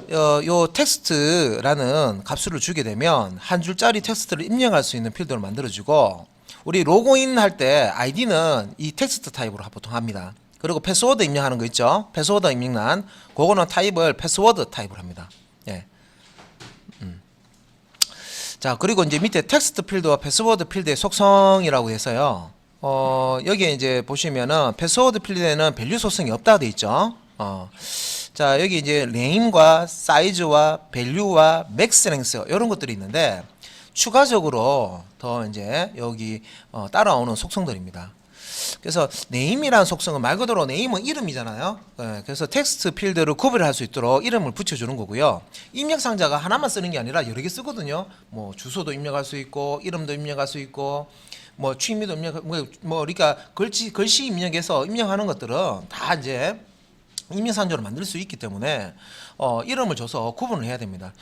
요 텍스트라는 값을 주게 되면 한 줄짜리 텍스트를 입력할 수 있는 필드를 만들어주고, 우리 로그인 할 때 아이디는 이 텍스트 타입으로 보통 합니다. 그리고 패스워드 입력하는 거 있죠. 패스워드 입력란, 그거는 타입을 패스워드 타입으로 합니다. 예. 자, 그리고 이제 밑에 텍스트 필드와 패스워드 필드의 속성이라고 해서요. 여기에 이제 보시면은 패스워드 필드에는 밸류 속성이 없다 돼 있죠. 자, 여기 이제 name과 사이즈와 밸류와 맥스 랭스 이런 것들이 있는데, 추가적으로 더 이제 여기 따라오는 속성들입니다. 그래서 name이라는 속성은 말 그대로 name은 이름이잖아요. 네, 그래서 텍스트 필드를 구별할 수 있도록 이름을 붙여주는 거고요. 입력 상자가 하나만 쓰는 게 아니라 여러 개 쓰거든요. 뭐 주소도 입력할 수 있고, 이름도 입력할 수 있고, 뭐 취미도 입력, 그러니까 글씨 입력해서 입력하는 것들은 다 이제 입력 상자로 만들 수 있기 때문에 이름을 줘서 구분을 해야 됩니다.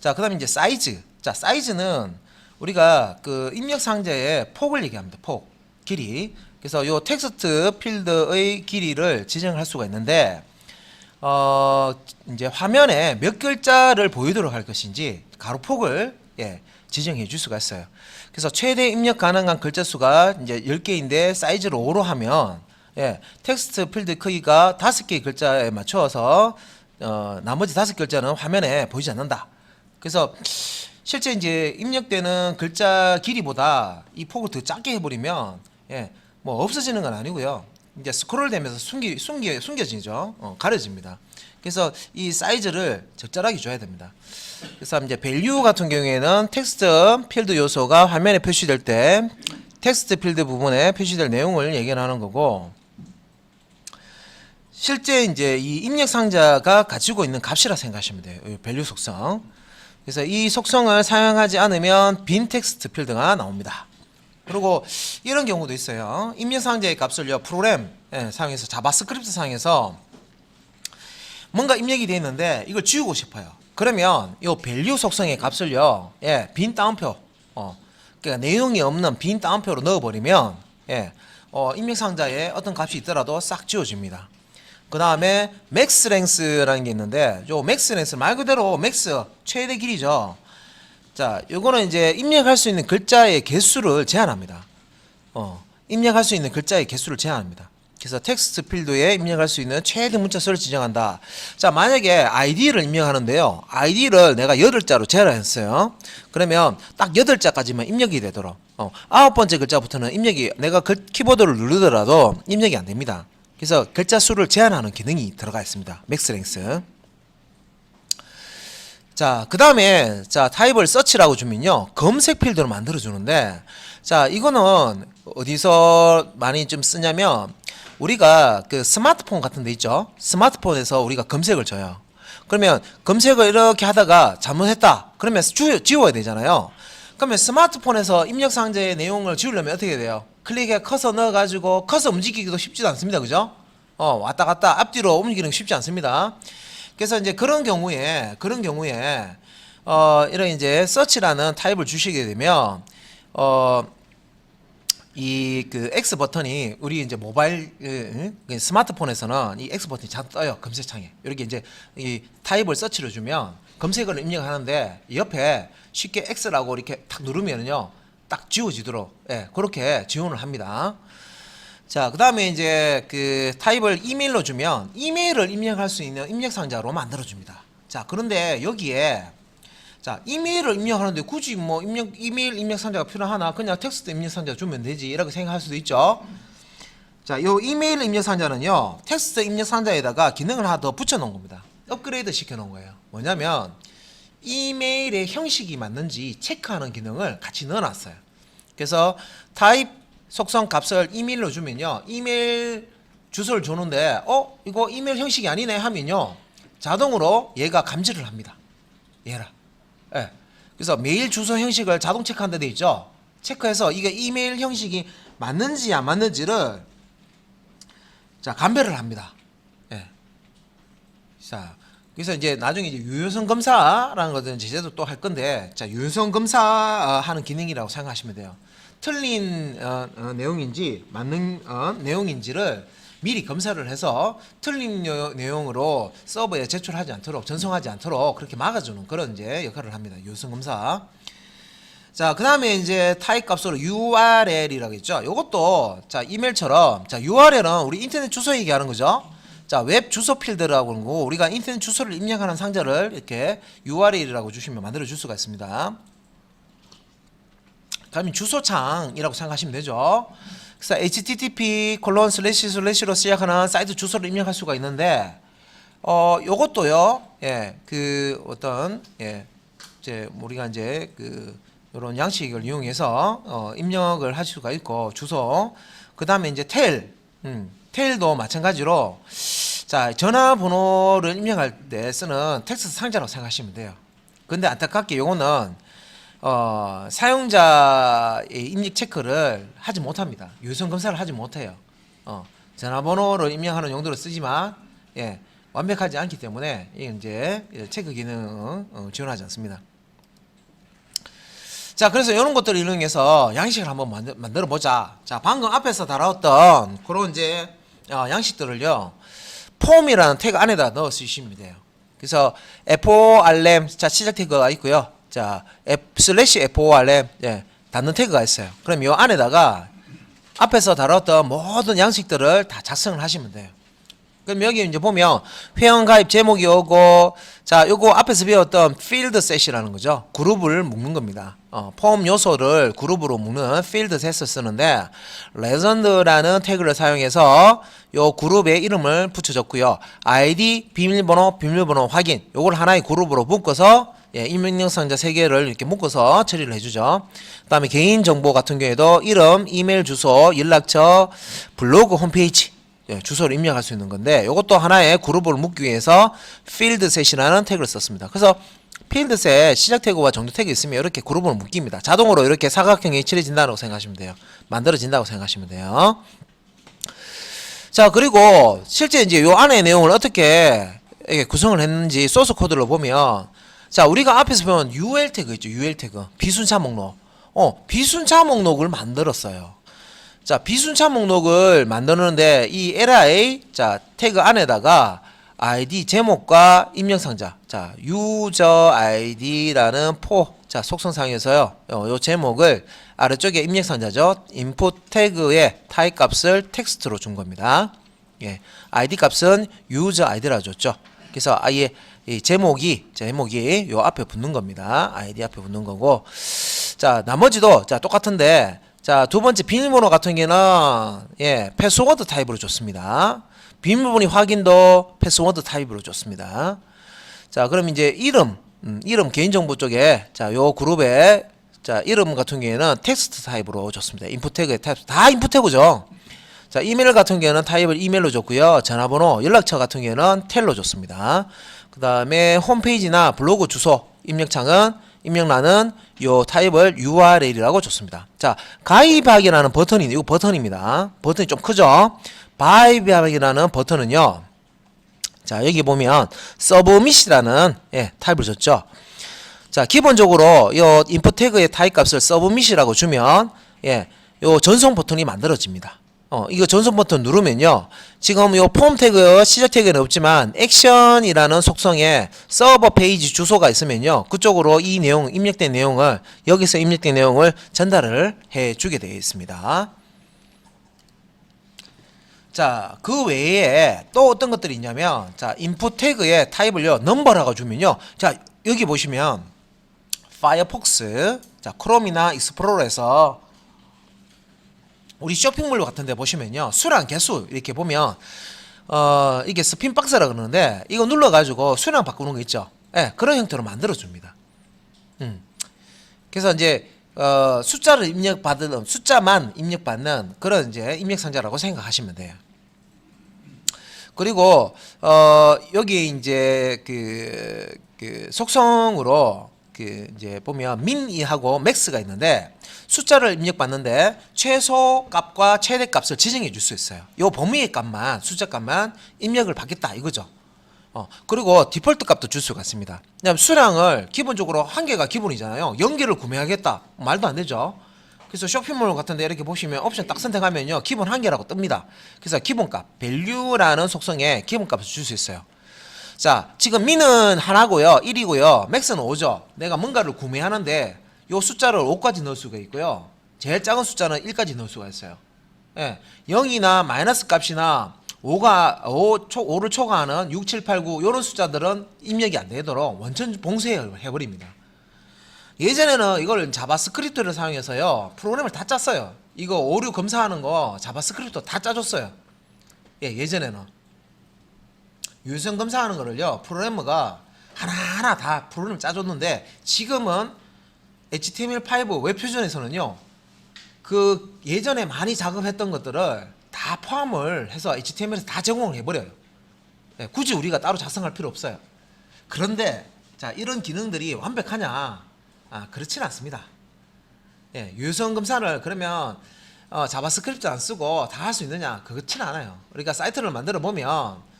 자, 그다음에 이제 사이즈. 자, 사이즈는 우리가 그 입력 상자의 폭을 얘기합니다. 폭, 길이. 그래서 요 텍스트 필드의 길이를 지정할 수가 있는데, 이제 화면에 몇 글자를 보이도록 할 것인지 가로폭을, 예, 지정해 줄 수가 있어요. 그래서 최대 입력 가능한 글자 수가 이제 10개인데 사이즈를 5로 하면, 예, 텍스트 필드 크기가 5개의 글자에 맞춰서 나머지 5글자는 화면에 보이지 않는다. 그래서 실제 이제 입력되는 글자 길이보다 이 폭을 더 작게 해버리면, 예, 뭐 없어지는 건 아니고요. 이제 스크롤 되면서 숨겨지죠. 가려집니다. 그래서 이 사이즈를 적절하게 줘야 됩니다. 그래서 이제 밸류 같은 경우에는 텍스트 필드 요소가 화면에 표시될 때 텍스트 필드 부분에 표시될 내용을 얘기하는 거고, 실제 이제 이 입력 상자가 가지고 있는 값이라 생각하시면 돼요. 이 밸류 속성. 그래서 이 속성을 사용하지 않으면 빈 텍스트 필드가 나옵니다. 그리고 이런 경우도 있어요. 입력 상자의 값을요, 프로그램 사용해서, 자바스크립트 사용해서 뭔가 입력이 되어 있는데 이걸 지우고 싶어요. 그러면 요 value 속성의 값을요, 예, 빈 따옴표, 그러니까 내용이 없는 빈 따옴표로 넣어버리면, 예, 입력 상자에 어떤 값이 있더라도 싹 지워집니다. 그 다음에 max length라는 게 있는데, 요 max length 말 그대로 max 최대 길이죠. 자, 요거는 이제 입력할 수 있는 글자의 개수를 제한합니다. 입력할 수 있는 글자의 개수를 제한합니다. 그래서 텍스트 필드에 입력할 수 있는 최대 문자 수를 지정한다. 자, 만약에 id를 입력하는데요, id를 내가 8자로 제한했어요. 그러면 딱 8자까지만 입력이 되도록, 9번째 글자부터는 입력이, 내가 키보드를 누르더라도 입력이 안 됩니다. 그래서 글자 수를 제한하는 기능이 들어가 있습니다. max length. 자, 그 다음에, 자, 타입을 서치라고 주면요, 검색 필드로 만들어 주는데, 자, 이거는 어디서 많이 좀 쓰냐면, 우리가 그 스마트폰 같은 데 있죠? 스마트폰에서 우리가 검색을 줘요. 그러면 검색을 이렇게 하다가 잘못했다. 그러면 지워야 되잖아요. 그러면 스마트폰에서 입력 상자의 내용을 지우려면 어떻게 돼요? 클릭에 커서 넣어가지고, 커서 움직이기도 쉽지도 않습니다. 그죠? 왔다 갔다 앞뒤로 움직이는 게 쉽지 않습니다. 그래서 이제 그런 경우에 이런 이제 서치라는 타입을 주시게 되면 이 그 X 버튼이 우리 이제 모바일 스마트폰에서는 이 X 버튼이 잘 떠요. 검색창에 이렇게 이제 이 타입을 서치를 주면 검색을 입력하는데 옆에 쉽게 X라고 이렇게 탁 누르면은요 딱 지워지도록, 예, 그렇게 지원을 합니다. 자, 그 다음에 이제 그 타입을 이메일로 주면 이메일을 입력할 수 있는 입력 상자로 만들어 줍니다. 자, 그런데 여기에, 자, 이메일을 입력하는데 굳이 뭐 이메일 입력 상자가 필요하나? 그냥 텍스트 입력 상자 주면 되지, 이렇게 생각할 수도 있죠. 자, 요 이메일 입력 상자는요, 텍스트 입력 상자에다가 기능을 하나 더 붙여 놓은 겁니다. 업그레이드 시켜 놓은 거예요. 뭐냐면 이메일의 형식이 맞는지 체크하는 기능을 같이 넣어 놨어요. 그래서 타입 속성 값을 이메일로 주면요, 이메일 주소를 주는데 이거 이메일 형식이 아니네 하면요 자동으로 얘가 감지를 합니다. 얘라. 예. 그래서 메일 주소 형식을 자동 체크한다 돼 있죠. 체크해서 이게 이메일 형식이 맞는지 안 맞는지를 자 감별을 합니다. 예. 자, 그래서 이제 나중에 이제 유효성 검사라는 것은 제재도 또 할 건데, 자, 유효성 검사하는 기능이라고 생각하시면 돼요. 틀린 내용인지 맞는 내용인지를 미리 검사를 해서 틀린 내용으로 서버에 제출하지 않도록, 전송하지 않도록 그렇게 막아주는 그런 이제 역할을 합니다. 유효성 검사. 자, 그 다음에 이제 타입 값으로 URL이라고 있죠. 요것도 자 이메일처럼, 자 URL은 우리 인터넷 주소 얘기하는 거죠. 자, 웹 주소 필드라고 하는 거고, 우리가 인터넷 주소를 입력하는 상자를 이렇게 URL이라고 주시면 만들어 줄 수가 있습니다. 그러면 주소창이라고 생각하시면 되죠. 그래서 http://로 시작하는 사이트 주소를 입력할 수가 있는데, 요것도요, 예, 그 어떤, 예, 이제 우리가 이제 그 이런 양식을 이용해서 입력을 할 수가 있고, 주소. 그 다음에 이제 테일도 마찬가지로, 자, 전화번호를 입력할 때 쓰는 텍스트 상자라고 생각하시면 돼요. 근데 안타깝게 요거는 사용자의 입력 체크를 하지 못합니다. 유효성 검사를 하지 못해요. 전화번호를 입력하는 용도로 쓰지만, 예, 완벽하지 않기 때문에 이제 체크 기능 지원하지 않습니다. 자, 그래서 이런 것들을 이용해서 양식을 한번 만들어 보자. 자, 방금 앞에서 다뤘던 그런 이제 양식들을요, 폼이라는 태그 안에다 넣어 쓰시면 돼요. 그래서 form, 자, 시작 태그가 있고요. 자, /form, 예, 닫는 태그가 있어요. 그럼 이 안에다가 앞에서 다뤘던 모든 양식들을 다 작성을 하시면 돼요. 그럼 여기 이제 보면 회원 가입 제목이 오고, 자, 요거 앞에서 배웠던 필드 셋이라는 거죠. 그룹을 묶는 겁니다. 폼 요소를 그룹으로 묶는 필드 셋을 쓰는데, 레전드라는 태그를 사용해서 요 그룹의 이름을 붙여줬고요. 아이디, 비밀번호 확인, 요걸 하나의 그룹으로 묶어서, 예, 입력 상자 3개를 이렇게 묶어서 처리를 해주죠. 그 다음에 개인정보 같은 경우에도 이름, 이메일 주소, 연락처, 블로그 홈페이지, 예, 주소를 입력할 수 있는 건데, 이것도 하나의 그룹을 묶기 위해서 필드셋이라는 태그를 썼습니다. 그래서 필드셋 시작 태그와 정도 태그 있으면 이렇게 그룹을 묶입니다. 자동으로 이렇게 사각형이 칠해진다고 생각하시면 돼요. 만들어진다고 생각하시면 돼요. 자, 그리고 실제 이제 요 안의 내용을 어떻게 구성을 했는지 소스 코드를 보면, 자, 우리가 앞에서 배운 UL 태그 있죠. UL 태그. 비순차 목록. 비순차 목록을 만들었어요. 자, 비순차 목록을 만드는데 이 LI 자, 태그 안에다가 ID 제목과 입력상자. 자, 유저 ID라는 자, 속성상에서요. 요 제목을 아래쪽에 입력상자죠. input 태그의 타입 값을 텍스트로 준 겁니다. 예. ID 값은 유저 ID라 줬죠. 그래서 아예 이 제목이 요 앞에 붙는 겁니다. ID 앞에 붙는 거고. 자, 나머지도 자, 똑같은데 자, 두 번째 비밀번호 같은 경우는 예, 패스워드 타입으로 줬습니다. 비밀번호 확인도 패스워드 타입으로 줬습니다. 자, 그럼 이제 이름 개인정보 쪽에 자, 요 그룹에 자, 이름 같은 경우에는 텍스트 타입으로 줬습니다. 인풋 태그의 타입 다 인풋 태그죠. 자, 이메일 같은 경우에는 타입을 이메일로 줬고요. 전화번호, 연락처 같은 경우에는 텔로 줬습니다. 그 다음에 홈페이지나 블로그 주소 입력란은 요 타입을 URL이라고 줬습니다. 자, 가입하기라는 버튼이 이거 버튼입니다. 버튼이 좀 크죠? 가입하기라는 버튼은요. 자, 여기 보면 서브밋이라는 예, 타입을 줬죠. 자, 기본적으로 요 인풋 태그의 타입 값을 서브밋이라고 주면 예, 요 전송 버튼이 만들어집니다. 이거 전송 버튼 누르면요. 지금 요 폼 태그, 시작 태그는 없지만 액션이라는 속성에 서버 페이지 주소가 있으면요. 그쪽으로 이 내용, 입력된 내용을, 여기서 입력된 내용을 전달을 해 주게 되어 있습니다. 자, 그 외에 또 어떤 것들이 있냐면, 자, 인풋 태그의 타입을요, 넘버라고 주면요. 자, 여기 보시면, 파이어폭스, 자, 크롬이나 익스플로러에서 우리 쇼핑몰 같은 데 보시면요. 수량 개수 이렇게 보면 이게 스핀박스라 그러는데 이거 눌러 가지고 수량 바꾸는 거 있죠. 예, 그런 형태로 만들어 줍니다. 그래서 이제 숫자만 입력받는 그런 이제 입력 상자라고 생각하시면 돼요. 그리고 여기 이제 그 속성으로 이제 보면 민이하고 맥스가 있는데 숫자를 입력받는데 최소 값과 최대 값을 지정해 줄 수 있어요. 요 범위의 값만 숫자 값만 입력을 받겠다 이거죠. 그리고 디폴트 값도 줄 수가 있습니다. 그냥 수량을 기본적으로 한 개가 기본이잖아요. 0개를 구매하겠다 말도 안 되죠. 그래서 쇼핑몰 같은데 이렇게 보시면 옵션 딱 선택하면요 기본 한 개라고 뜹니다. 그래서 기본값 value라는 속성에 기본값을 줄 수 있어요. 자, 지금 민은 하나고요 1이고요 맥스는 5죠. 내가 뭔가를 구매하는데 요 숫자를 5까지 넣을 수가 있고요. 제일 작은 숫자는 1까지 넣을 수가 있어요. 예, 0이나 마이너스 값이나 5를 초과하는 6, 7, 8, 9 요런 숫자들은 입력이 안 되도록 완전 봉쇄해버립니다. 예전에는 이걸 자바스크립트를 사용해서요 프로그램을 다 짰어요. 이거 오류 검사하는 거 자바스크립트 다 짜줬어요. 예, 예전에는 유효성 검사하는 거를요 프로그래머가 하나하나 다 프로그램을 짜줬는데 지금은 HTML5 웹퓨전에서는요 그 예전에 많이 작업했던 것들을 다 포함을 해서 HTML에서 다 제공을 해버려요. 예, 굳이 우리가 따로 작성할 필요 없어요. 그런데 자, 이런 기능들이 완벽하냐? 그렇지는 않습니다. 예, 유효성 검사를 그러면 자바스크립트 안 쓰고 다 할 수 있느냐? 그렇지는 않아요. 우리가 사이트를 만들어 보면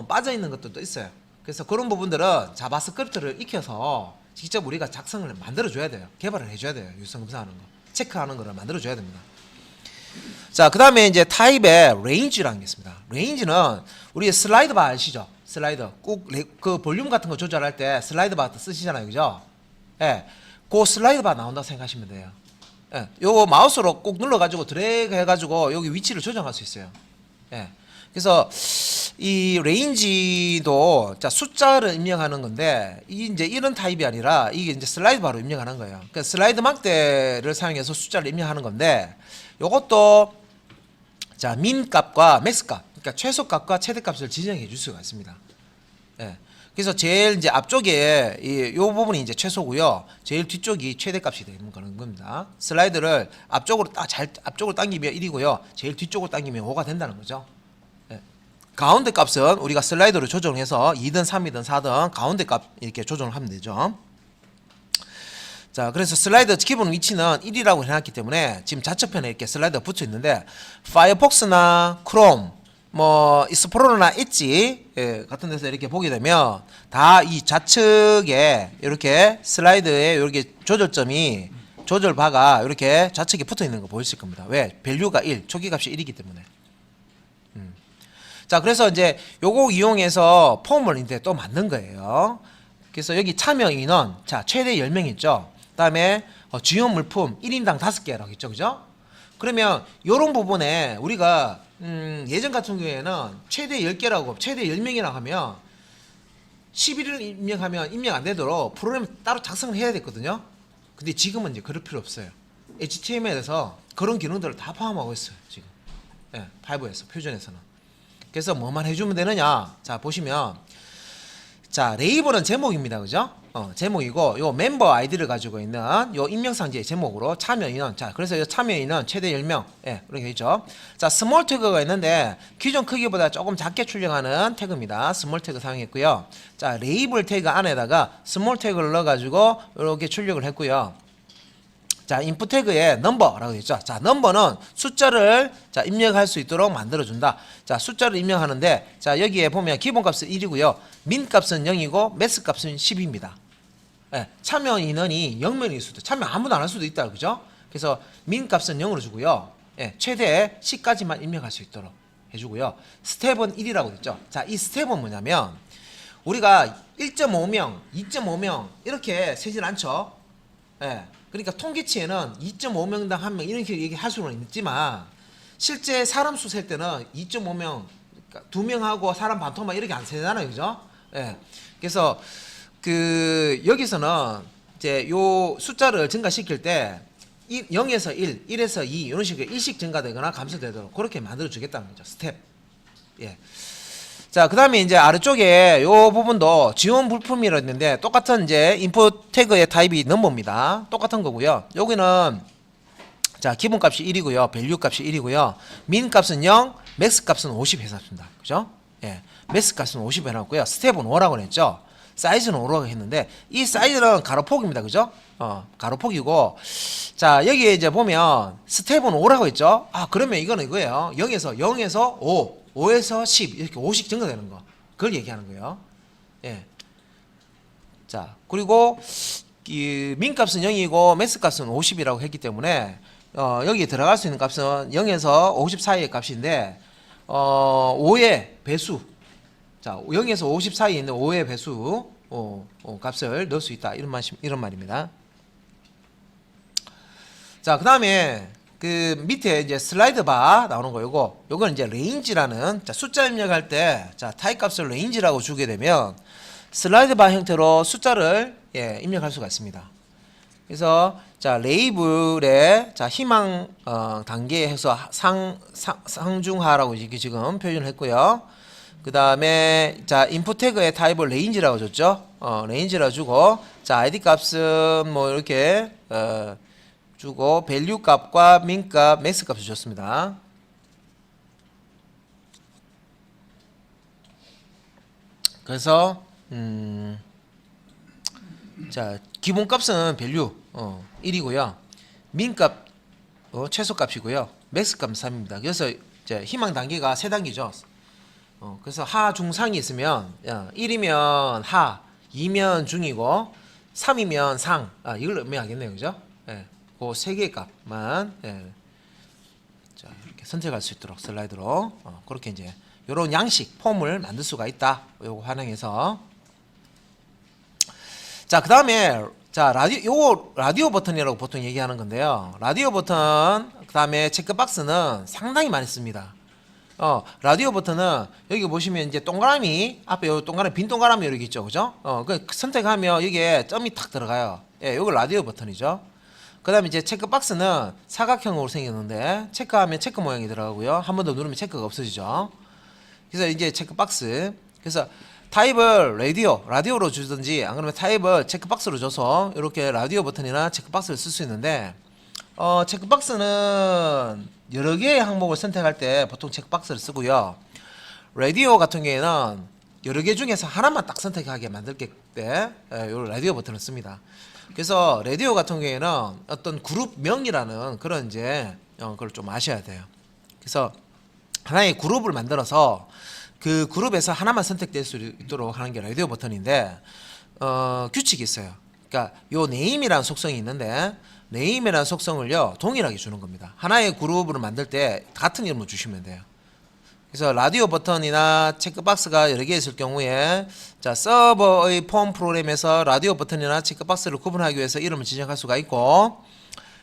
빠져있는 것들도 있어요. 그래서 그런 부분들은 자바스크립트를 익혀서 직접 우리가 작성을 만들어 줘야 돼요. 개발을 해줘야 돼요. 유효성 검사하는 거 체크하는 거를 만들어 줘야 됩니다. 자, 그 다음에 이제 타입의 레인지라는 게 있습니다. 레인지는 우리 슬라이드 바 아시죠? 슬라이드 꼭 그 볼륨 같은 거 조절할 때 슬라이드 바 쓰시잖아요, 그죠? 예, 그 슬라이드 바 나온다고 생각하시면 돼요. 예, 요거 마우스로 꼭 눌러가지고 드래그 해가지고 여기 위치를 조정할 수 있어요. 예, 그래서 이 레인지도 자 숫자를 입력하는 건데 이제 이런 타입이 아니라 이게 이제 슬라이드 바로 입력하는 거예요. 그러니까 슬라이드 막대를 사용해서 숫자를 입력하는 건데 요것도 자 민 값과 맥스 값, 그러니까 최소 값과 최대 값을 지정해 줄 수가 있습니다. 예. 그래서 제일 이제 앞쪽에 요 부분이 이제 최소고요. 제일 뒤쪽이 최대 값이 되는 겁니다. 슬라이드를 앞쪽으로 앞쪽으로 당기면 1이고요. 제일 뒤쪽으로 당기면 5가 된다는 거죠. 가운데 값은 우리가 슬라이드로 조정해서 2든 3이든 4든 가운데 값 이렇게 조정을 하면 되죠. 자, 그래서 슬라이드 기본 위치는 1이라고 해놨기 때문에 지금 좌측편에 이렇게 슬라이드가 붙어 있는데 파이어폭스나 크롬 뭐 익스플로러나 엣지 같은 데서 이렇게 보게 되면 다 이 좌측에 이렇게 슬라이드에 이렇게 조절바가 이렇게 좌측에 붙어 있는 거 보이실 겁니다. 왜? 밸류가 1, 초기값이 1이기 때문에. 자, 그래서 이제 요거 이용해서 폼을 이제 또 만든 거예요. 그래서 여기 참여 인원, 자, 최대 10명 있죠. 그다음에 주요 물품 1인당 5개라고 했죠. 그죠? 그러면 요런 부분에 우리가 예전 같은 경우에는 최대 10개라고 최대 10명이라고 하면 11을 입력하면 입력 안 되도록 프로그램 따로 작성을 해야 됐거든요. 근데 지금은 이제 그럴 필요 없어요. HTML에서 그런 기능들을 다 포함하고 있어요. 지금. 예, 5에서 퓨전에서는. 그래서 뭐만 해주면 되느냐? 자, 보시면 자, 레이블은 제목입니다. 그죠? 제목이고 요 멤버 아이디를 가지고 있는 요 임명상지의 제목으로 참여 인원. 자, 그래서 요 참여 인원 최대 10명. 예, 그렇게 있죠. 자, 스몰 태그가 있는데 기존 크기보다 조금 작게 출력하는 태그입니다. 스몰 태그 사용했고요. 자, 레이블 태그 안에다가 스몰 태그를 넣어 가지고 이렇게 출력을 했고요. 자, 인풋 태그에 넘버라고 있죠. 자, 넘버는 숫자를 자, 입력할 수 있도록 만들어준다. 자, 숫자를 입력하는데, 자, 여기에 보면 기본값은 1이고요. 민값은 0이고, 매스값은 10입니다. 예, 참여 인원이 0명일 수도, 참여 아무도 안 할 수도 있다. 그죠? 그래서 민값은 0으로 주고요. 예, 최대 10까지만 입력할 수 있도록 해주고요. 스텝은 1이라고 했죠. 자, 이 스텝은 뭐냐면, 우리가 1.5명, 2.5명, 이렇게 세질 않죠. 예. 그러니까 통계치에는 2.5명당 1명 이렇게 얘기할 수는 있지만 실제 사람 수 셀 때는 2.5명, 그러니까 2명하고 사람 반토막 이렇게 안 세잖아요, 그죠? 예. 그래서 그 여기서는 이제 요 숫자를 증가시킬 때 0에서 1, 1에서 2 이런 식으로 일씩 증가되거나 감소되도록 그렇게 만들어 주겠다는 거죠. 스텝. 예. 자, 그 다음에 이제 아래쪽에 요 부분도 지원 부품이라 했는데 똑같은 이제 인풋 태그의 타입이 넘버입니다. 똑같은 거고요. 여기는 자, 기본 값이 1이고요. 밸류 값이 1이고요. 민 값은 0, 맥스 값은 50 해놨습니다. 그죠? 예. 맥스 값은 50 해놨고요. 스텝은 5라고 했죠. 사이즈는 5라고 했는데 이 사이즈는 가로폭입니다. 그죠? 가로폭이고 자, 여기에 이제 보면 스텝은 5라고 했죠. 아, 그러면 이거는 이거예요. 0에서 5. 5에서 10 이렇게 5씩 증가되는 거 그걸 얘기하는 거예요. 예. 자, 그리고 이 민값은 0이고 매스값은 50이라고 했기 때문에 여기 들어갈 수 있는 값은 0에서 50 사이의 값인데 5의 배수. 자, 0에서 50 사이에 있는 5의 배수 값을 넣을 수 있다. 이런 말입니다. 자, 그다음에 그 밑에 이제 슬라이드 바 나오는 거 요거는 이제 레인지라는 자, 숫자 입력할 때 자, 타입 값을 레인지라고 주게 되면 슬라이드 바 형태로 숫자를 예, 입력할 수가 있습니다. 그래서 자, 레이블의 자, 희망 단계에서 상중하라고 이렇게 지금 표현을 했고요. 그다음에 자, 인풋 태그의 타입을 레인지라고 줬죠. 레인지라고 주고 자, 아이디 값은 뭐 이렇게 주고 밸류 값과 민 값, 맥스 값을 줬습니다. 그래서 자, 기본 값은 밸류 1이고요. 민 값 최소 값이고요. 맥스 값은 3입니다. 그래서 이제 희망 단계가 3단계죠. 그래서 하, 중, 상이 있으면 1이면 하, 2면 중이고 3이면 상. 이걸 의미하겠네요. 그죠? 예. 그 3개의 값만 예. 자, 이렇게 선택할 수 있도록 슬라이드로 그렇게 이제 이런 양식 폼을 만들 수가 있다. 요거 활용해서 자, 그다음에 자, 라디오 버튼이라고 보통 얘기하는 건데요. 라디오 버튼 그다음에 체크박스는 상당히 많이 씁니다. 라디오 버튼은 여기 보시면 이제 동그라미 앞에 요 동그라미 빈 동그라미 여기 있죠. 그죠? 그 선택하면 여기에 점이 탁 들어가요. 예, 요거 라디오 버튼이죠. 그 다음에 이제 체크박스는 사각형으로 생겼는데 체크하면 체크 모양이 들어가고요. 한 번 더 누르면 체크가 없어지죠. 그래서 이제 체크박스. 그래서 타입을 라디오로 주든지 안 그러면 타입을 체크박스로 줘서 이렇게 라디오 버튼이나 체크박스를 쓸 수 있는데 체크박스는 여러 개의 항목을 선택할 때 보통 체크박스를 쓰고요. 라디오 같은 경우에는 여러 개 중에서 하나만 딱 선택하게 만들 때 이 라디오 버튼을 씁니다. 그래서 라디오 같은 경우에는 어떤 그룹명이라는 그런 이제 그걸 좀 아셔야 돼요. 그래서 하나의 그룹을 만들어서 그 그룹에서 하나만 선택될 수 있도록 하는 게 라디오 버튼인데 규칙이 있어요. 그러니까 요 네임이라는 속성이 있는데 네임이라는 속성을요 동일하게 주는 겁니다. 하나의 그룹을 만들 때 같은 이름을 주시면 돼요. 그래서 라디오 버튼이나 체크박스가 여러 개 있을 경우에 자 서버의 폼 프로그램에서 라디오 버튼이나 체크박스를 구분하기 위해서 이름을 지정할 수가 있고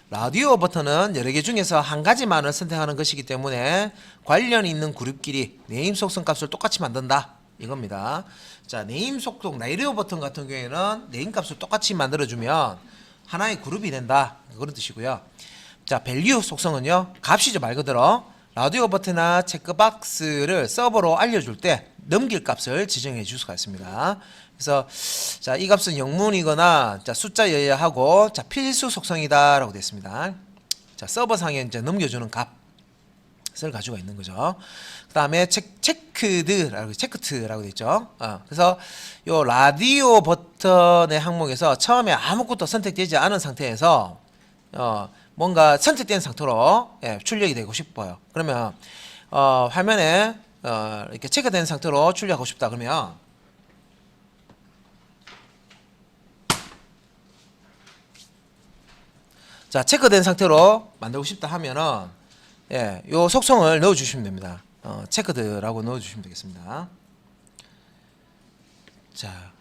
라디오 버튼은 여러 개 중에서 한 가지만을 선택하는 것이기 때문에 관련 있는 그룹끼리 네임 속성 값을 똑같이 만든다 이겁니다. 자 네임 속성 라디오 버튼 같은 경우에는 네임 값을 똑같이 만들어주면 하나의 그룹이 된다 그런 뜻이고요. 자 밸류 속성은요 값이죠 말 그대로 라디오 버튼이나 체크박스를 서버로 알려줄 때 넘길 값을 지정해 줄 수가 있습니다. 그래서 자, 이 값은 영문이거나 자, 숫자여야 하고 자, 필수 속성이다라고 되어 있습니다. 자, 서버상에 이제 넘겨주는 값을 가지고 있는 거죠. 그 다음에 체크드라고 되어 있죠. 그래서 요 라디오 버튼의 항목에서 처음에 아무것도 선택되지 않은 상태에서 뭔가 선택된 상태로 출력이 되고 싶어요. 그러면 화면에 이렇게 체크된 상태로 출력하고 싶다 그러면 자 체크된 상태로 만들고 싶다 하면은 요 속성을 넣어 주시면 됩니다. 체크드라고 넣어 주시면 되겠습니다. 자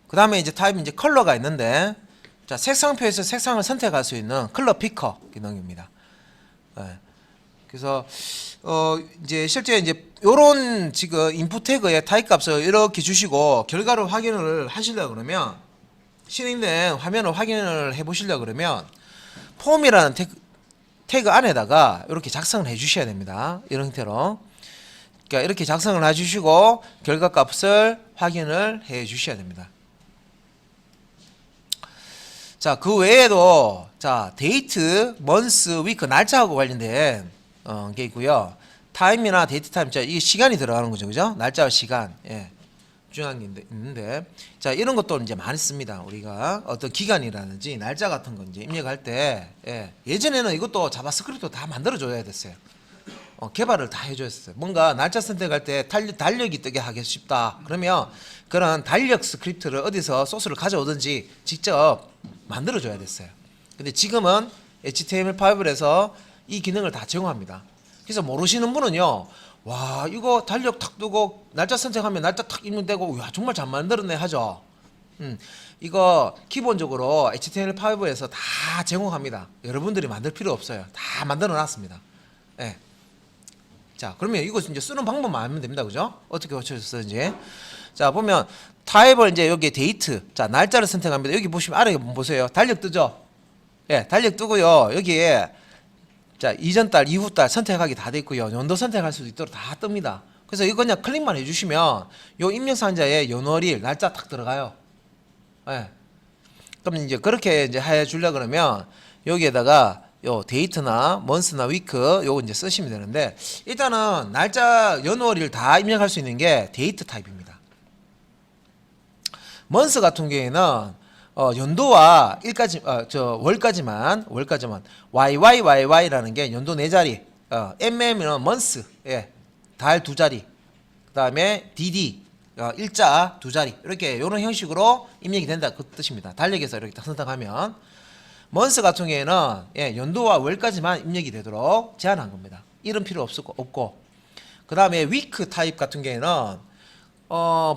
그 다음에 이제 타입 이제 컬러가 있는데 자 색상표에서 색상을 선택할 수 있는 컬러 피커 기능입니다. 그래서 이제 실제 이제 요런 지금 인풋 태그의 타입 값을 이렇게 주시고 결과를 확인을 하시려 그러면 실행된 화면을 확인을 해 보시려 그러면 폼이라는 태그 안에다가 이렇게 작성을 해 주셔야 됩니다. 이런 형태로 그러니까 이렇게 작성을 해 주시고 결과 값을 확인을 해 주셔야 됩니다. 자, 그 외에도 자, 데이트, 먼스, 위크, 날짜하고 관련된 게 있고요. 타임이나 데이트 타임, 자, 이게 시간이 들어가는 거죠, 그죠? 날짜와 시간, 중요한 게 있는데, 자, 이런 것도 이제 많이 씁니다. 우리가 어떤 기간이라든지 날짜 같은 거 이제 입력할 때, 예전에는 이것도 자바스크립트 다 만들어줘야 됐어요. 개발을 다 해줬어요. 뭔가 날짜 선택할 때 달력이 뜨게 하기 쉽다. 그러면 그런 달력 스크립트를 어디서 소스를 가져오든지 직접 만들어줘야 됐어요. 근데 지금은 HTML5에서 이 기능을 다 제공합니다. 그래서 모르시는 분은요, 와 이거 달력 탁 뜨고 날짜 선택하면 날짜 탁 입력되고 와 정말 잘 만들었네 하죠. 이거 기본적으로 HTML5에서 다 제공합니다. 여러분들이 만들 필요 없어요. 다 만들어 놨습니다. 자 그러면 이거 이제 쓰는 방법만 알면 됩니다. 그죠? 어떻게 고쳐졌는지. 자 보면 타입을 이제 여기 데이트 자 날짜를 선택합니다. 여기 보시면 아래에 보세요. 달력 뜨죠? 달력 뜨고요. 여기에 자 이전 달 이후 달 선택하기 다 돼 있고요. 연도 선택할 수도 있도록 다 뜹니다. 그래서 이거 그냥 클릭만 해주시면 요 입력 상자에 연월일 날짜 딱 들어가요. 그럼 이제 그렇게 이제 해 주려 그러면 여기에다가 요 데이트나 먼스나 위크 요거 이제 쓰시면 되는데 일단은 날짜 연월일 다 입력할 수 있는 게 데이트 타입입니다. 먼스 같은 경우에는 연도와 월까지만 YYYY라는 게 연도 4자리, MM은 먼스, 달 2자리, 그 다음에 DD, 일자 2자리 이렇게 이런 형식으로 입력이 된다 그 뜻입니다. 달력에서 이렇게 딱 선택하면 먼스 같은 경우에는 연도와 월까지만 입력이 되도록 제한한 겁니다. 이름 필요 없고 그 다음에 위크 타입 같은 경우에는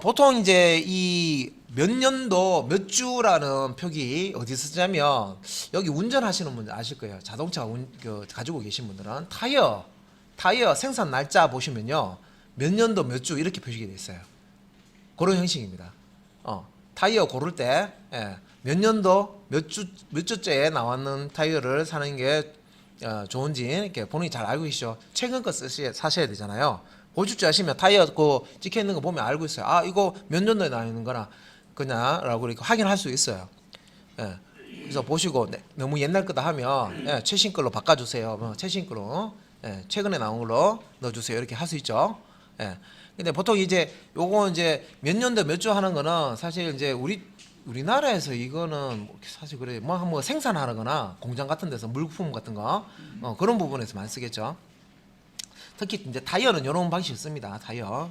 보통 이제 이 몇 년도 몇 주라는 표기 어디서 쓰냐면 여기 운전하시는 분들 아실 거예요. 자동차 가지고 계신 분들은 타이어 생산 날짜 보시면요 몇 년도 몇 주 이렇게 표시가 돼 있어요. 그런 형식입니다. 타이어 고를 때 몇 년도 몇 주째에 나왔는 타이어를 사는 게 좋은지 이렇게 본인이 잘 알고 계시죠. 최근 거 사셔야 되잖아요. 5주째 하시면 타이어 찍혀 있는 거 보면 알고 있어요. 아 이거 몇 년도에 나와 있는 거나 그냐라고 이렇게 확인할 수 있어요. 그래서 보시고 너무 옛날 거다 하면 최신 걸로 바꿔주세요. 최신 걸로 최근에 나온 걸로 넣어주세요. 이렇게 할 수 있죠. 근데 보통 이제 요거 이제 몇 년도 몇 주 하는 거는 사실 이제 우리 우리나라에서 이거는 뭐 사실 그래 뭐 생산하거나 공장 같은 데서 물품 같은 거 그런 부분에서 많이 쓰겠죠. 특히 이제 타이어는 이런 방식을 씁니다. 타이어.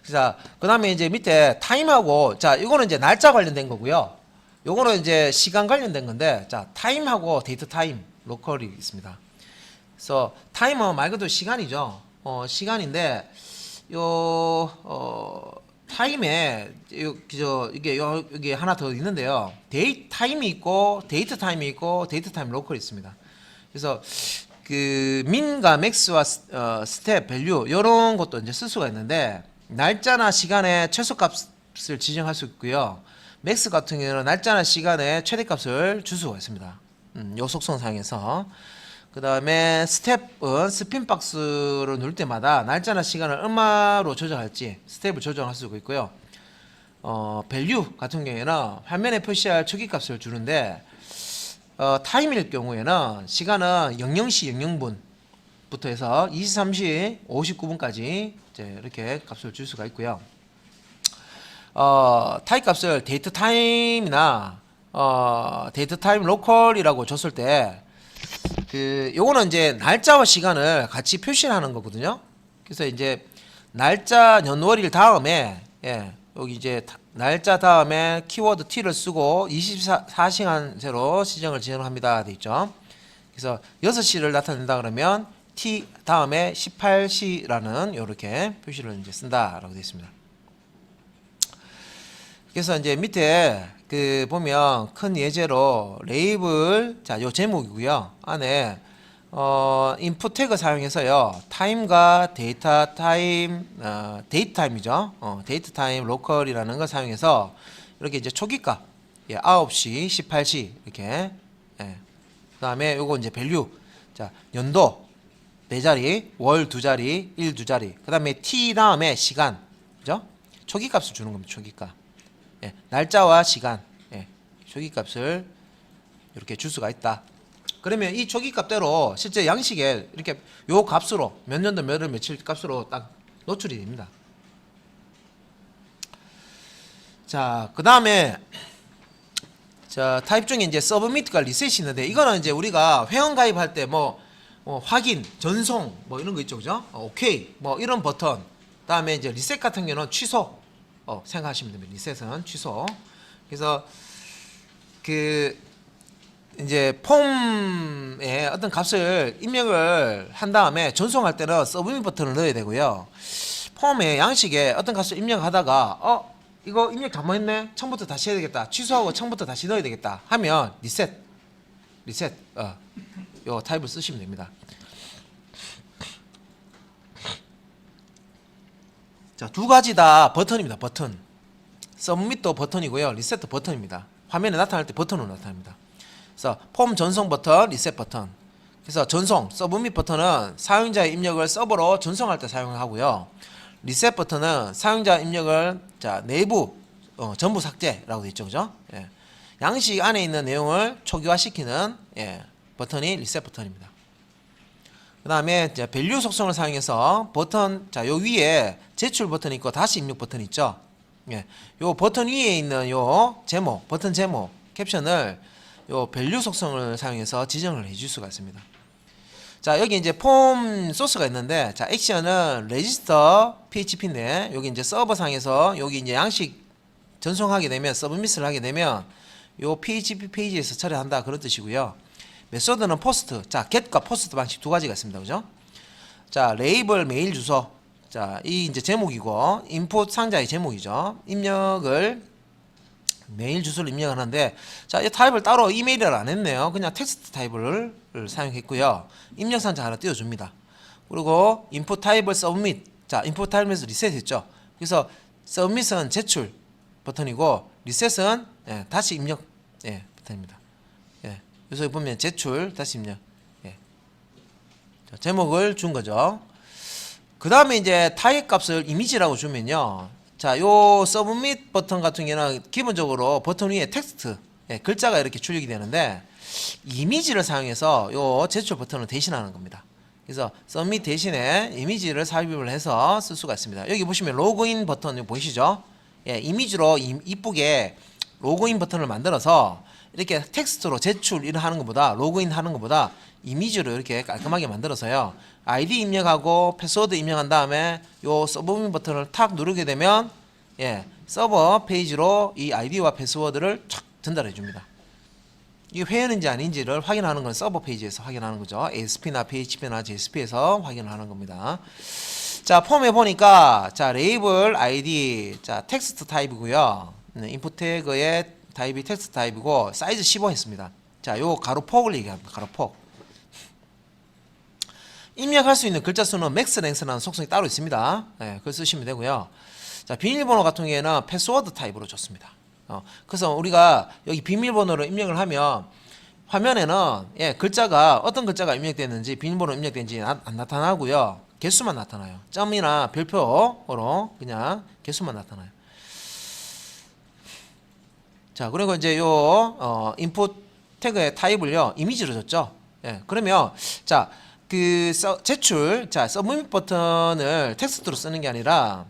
자, 그다음에 이제 밑에 타임하고 자, 이거는 이제 날짜 관련된 거고요. 요거는 이제 시간 관련된 건데 자, 타임하고 데이트 타임 로컬이 있습니다. 그래서 타임은 말 그대로 시간이죠. 시간인데 타임에 이게 하나 더 있는데요. 데이트 타임이 있고 데이트 타임이 있고 데이트 타임 로컬이 있습니다. 그래서 그 민과 맥스와 스텝 밸류 이런 것도 이제 쓸 수가 있는데 날짜나 시간에 최소값을 지정할 수 있고요. 맥스 같은 경우는 날짜나 시간에 최대값을 줄 수가 있습니다. 요 속성상에서 그 다음에 스텝은 스핀박스로 누를 때마다 날짜나 시간을 얼마로 조정할지 스텝을 조정할 수가 있고요. 밸류 같은 경우에는 화면에 표시할 초기값을 주는데 타임일 경우에는 시간은 00시 00분부터 해서 23시 59분까지 이제 이렇게 값을 줄 수가 있고요. 타임 값을 데이트 타임이나 데이트 타임 로컬이라고 줬을 때 요거는 이제 날짜와 시간을 같이 표시를 하는 거거든요. 그래서 이제 날짜 년월일 다음에 여기 이제 날짜 다음에 키워드 T를 쓰고 24시간제로 시정을 진행합니다 돼 있죠. 그래서 6시를 나타낸다 그러면 T 다음에 18시라는 이렇게 표시를 이제 쓴다라고 되어 있습니다. 그래서 이제 밑에 보면 큰 예제로 레이블 요 제목이고요. 안에 인풋 태그 사용해서요. 타임과 데이터 타임 데이트 타임이죠. 데이트 타임 로컬이라는 걸 사용해서 이렇게 이제 초기값 9시, 18시 이렇게 그다음에 요거 이제 밸류 자, 연도 4자리, 월 2자리, 일 2자리. 그다음에 T 다음에 시간. 그죠? 초기값을 주는 겁니다. 초기값. 날짜와 시간, 초기값을 이렇게 줄 수가 있다. 그러면 이 초기값대로 실제 양식에 이렇게 요 값으로 몇 년도 몇 월 며칠 값으로 딱 노출이 됩니다. 자, 그 다음에 자 타입 중에 이제 서브미트가 리셋이 있는데 이거는 이제 우리가 회원 가입할 때 뭐 확인, 전송 뭐 이런 거 있죠, 그죠? 오케이 뭐 이런 버튼. 다음에 이제 리셋 같은 경우는 취소. 생각하시면 됩니다. 리셋은 취소. 그래서 이제 폼에 어떤 값을 입력을 한 다음에 전송할 때는 서브밋 버튼을 넣어야 되고요. 폼의 양식에 어떤 값을 입력하다가 이거 입력 잘못했네. 처음부터 다시 해야 되겠다. 취소하고 처음부터 다시 넣어야 되겠다. 하면 리셋 요 타입을 쓰시면 됩니다. 자, 두 가지 다 버튼입니다. 버튼. 서브밋도 버튼이고요. 리셋도 버튼입니다. 화면에 나타날 때 버튼으로 나타납니다. 그래서 폼 전송 버튼, 리셋 버튼. 그래서 전송, 서브밋 버튼은 사용자의 입력을 서버로 전송할 때 사용하고요. 리셋 버튼은 사용자 입력을 내부 전부 삭제라고 되어 있죠, 그죠? 양식 안에 있는 내용을 초기화시키는 버튼이 리셋 버튼입니다. 그 다음에 밸류 속성을 사용해서 버튼 요 위에 제출 버튼이 있고 다시 입력 버튼이 있죠. 요 버튼 위에 있는 요 제목, 버튼 제목, 캡션을 요 밸류 속성을 사용해서 지정을 해줄 수가 있습니다. 자, 여기 이제 폼 소스가 있는데 자, 액션은 레지스터 php인데 여기 이제 서버상에서 여기 이제 양식 전송하게 되면 서브밋을 하게 되면 요 php 페이지에서 처리한다 그런 뜻이고요. 메소드는 포스트. 자, get과 포스트 방식 두 가지가 있습니다. 그죠? 자, 레이블 메일 주소. 자, 이 이제 제목이고 인풋 상자의 제목이죠. 입력을 메일 주소를 입력하는데 자, 이 타입을 따로 이메일을 안 했네요. 그냥 텍스트 타입을 사용했고요. 입력 상자 하나 띄워 줍니다. 그리고 인풋 타입을 서브밋. 자, 인풋 타입에서 리셋했죠. 그래서 서브밋은 제출 버튼이고 리셋은 다시 입력 버튼입니다. 여기서 보면 제출 다시 입력. 자, 제목을 준 거죠. 그 다음에 이제 타입 값을 이미지라고 주면요. 자, 요 서브밋 버튼 같은 경우는 기본적으로 버튼 위에 텍스트, 글자가 이렇게 출력이 되는데 이미지를 사용해서 요 제출 버튼을 대신하는 겁니다. 그래서 서밋 대신에 이미지를 삽입을 해서 쓸 수가 있습니다. 여기 보시면 로그인 버튼 보이시죠? 이미지로 이쁘게 로그인 버튼을 만들어서 이렇게 텍스트로 제출 일을 하는 것보다 로그인 하는 것보다 이미지로 이렇게 깔끔하게 만들어서요. 아이디 입력하고 패스워드 입력한 다음에 요 서브밋 버튼을 탁 누르게 되면 예, 서버 페이지로 이 아이디와 패스워드를 촥 전달해 줍니다. 이게 회원인지 아닌지를 확인하는 건 서버 페이지에서 확인하는 거죠. ASP나 PHP나 JSP에서 확인하는 겁니다. 자, 폼에 보니까 자, 레이블 아이디 자, 텍스트 타입이고요. 인풋 태그의 타입이 텍스트 타입이고 사이즈 15 했습니다. 자, 요 가로폭을 얘기합니다. 가로폭. 입력할 수 있는 글자 수는 맥스 랭스라는 속성이 따로 있습니다. 네, 그걸 쓰시면 되고요. 자, 비밀번호 같은 경우에는 패스워드 타입으로 줬습니다. 그래서 우리가 여기 비밀번호를 입력을 하면 화면에는 예, 글자가 어떤 글자가 입력됐는지 비밀번호 입력된지 안 나타나고요. 개수만 나타나요. 점이나 별표로 그냥 개수만 나타나요. 자, 그리고 이제 요 인풋 태그의 타입을요 이미지로 줬죠. 예, 그러면 자, 그 제출 자 서브밋 버튼을 텍스트로 쓰는 게 아니라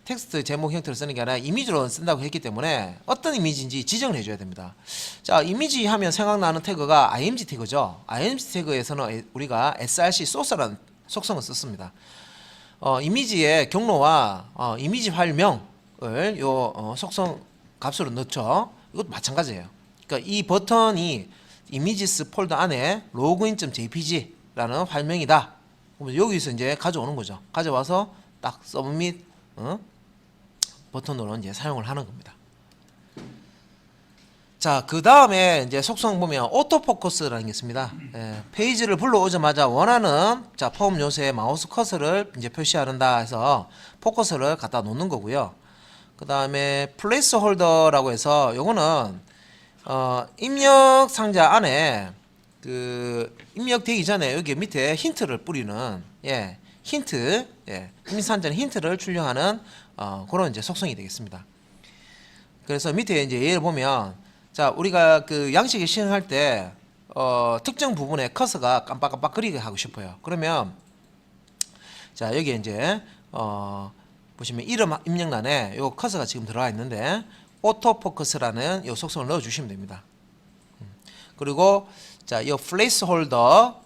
텍스트 제목 형태로 쓰는 게 아니라 이미지로 쓴다고 했기 때문에 어떤 이미지인지 지정을 해줘야 됩니다. 자, 이미지 하면 생각나는 태그가 img 태그죠. img 태그에서는 우리가 src 소스라는 속성을 썼습니다. 이미지의 경로와 이미지 파일명을 요 속성 값으로 넣죠. 이것도 마찬가지예요. 그러니까 이 버튼이 이미지스 폴더 안에 login.jpg라는 파일명이다. 그러면 여기서 이제 가져오는 거죠. 가져와서 딱 서브밋 버튼으로 이제 사용을 하는 겁니다. 자, 그 다음에 이제 속성 보면 오토포커스라는 게 있습니다. 예, 페이지를 불러오자마자 원하는 자 폼 요소에 마우스 커서를 이제 표시한다 해서 포커스를 갖다 놓는 거고요. 그 다음에 플레이스 홀더라고 해서 요거는 입력 상자 안에 그 입력되기 전에 여기 밑에 힌트를 뿌리는 예, 힌트 예, 입력 상자에 힌트를 출력하는 그런 이제 속성이 되겠습니다. 그래서 밑에 이제 예를 보면 자, 우리가 그 양식을 실행할 때 특정 부분에 커서가 깜빡깜빡 거리게 하고 싶어요. 그러면 자, 여기 이제 보시면 이름 입력란에 요 커서가 지금 들어가 있는데 오토포커스라는 요 속성을 넣어 주시면 됩니다. 그리고 자, 요 플레이스 홀더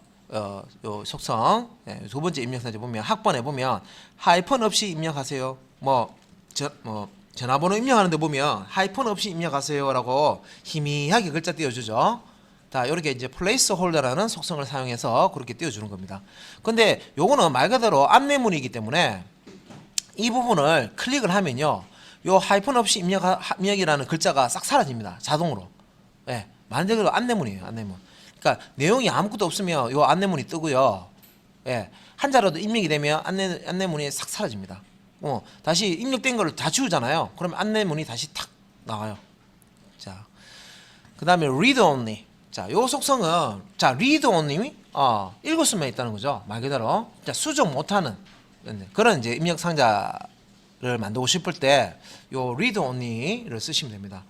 요 속성 예, 두 번째 입력상자 보면 학번에 보면 하이픈 없이 입력하세요. 전화번호 입력하는데 보면 하이픈 없이 입력하세요라고 희미하게 글자 띄워주죠. 자, 이렇게 이제 플레이스 홀더라는 속성을 사용해서 그렇게 띄워주는 겁니다. 근데 요거는 말 그대로 안내문이기 때문에 이 부분을 클릭을 하면요, 요 하이픈 없이 입력이라는 글자가 싹 사라집니다. 자동으로. 예, 말 그대로 안내문이에요. 안내문. 그러니까 내용이 아무것도 없으면 요 안내문이 뜨고요. 예, 한자라도 입력이 되면 안내문이 싹 사라집니다. 다시 입력된 거를 다 지우잖아요. 그러면 안내문이 다시 탁 나와요. 자, 그 다음에 read only. 자, 요 속성은 자, read only 읽을 수만 있다는 거죠. 말 그대로 자, 수정 못하는 그런 이제 입력 상자를 만들고 싶을 때 요 read only를 쓰시면 됩니다.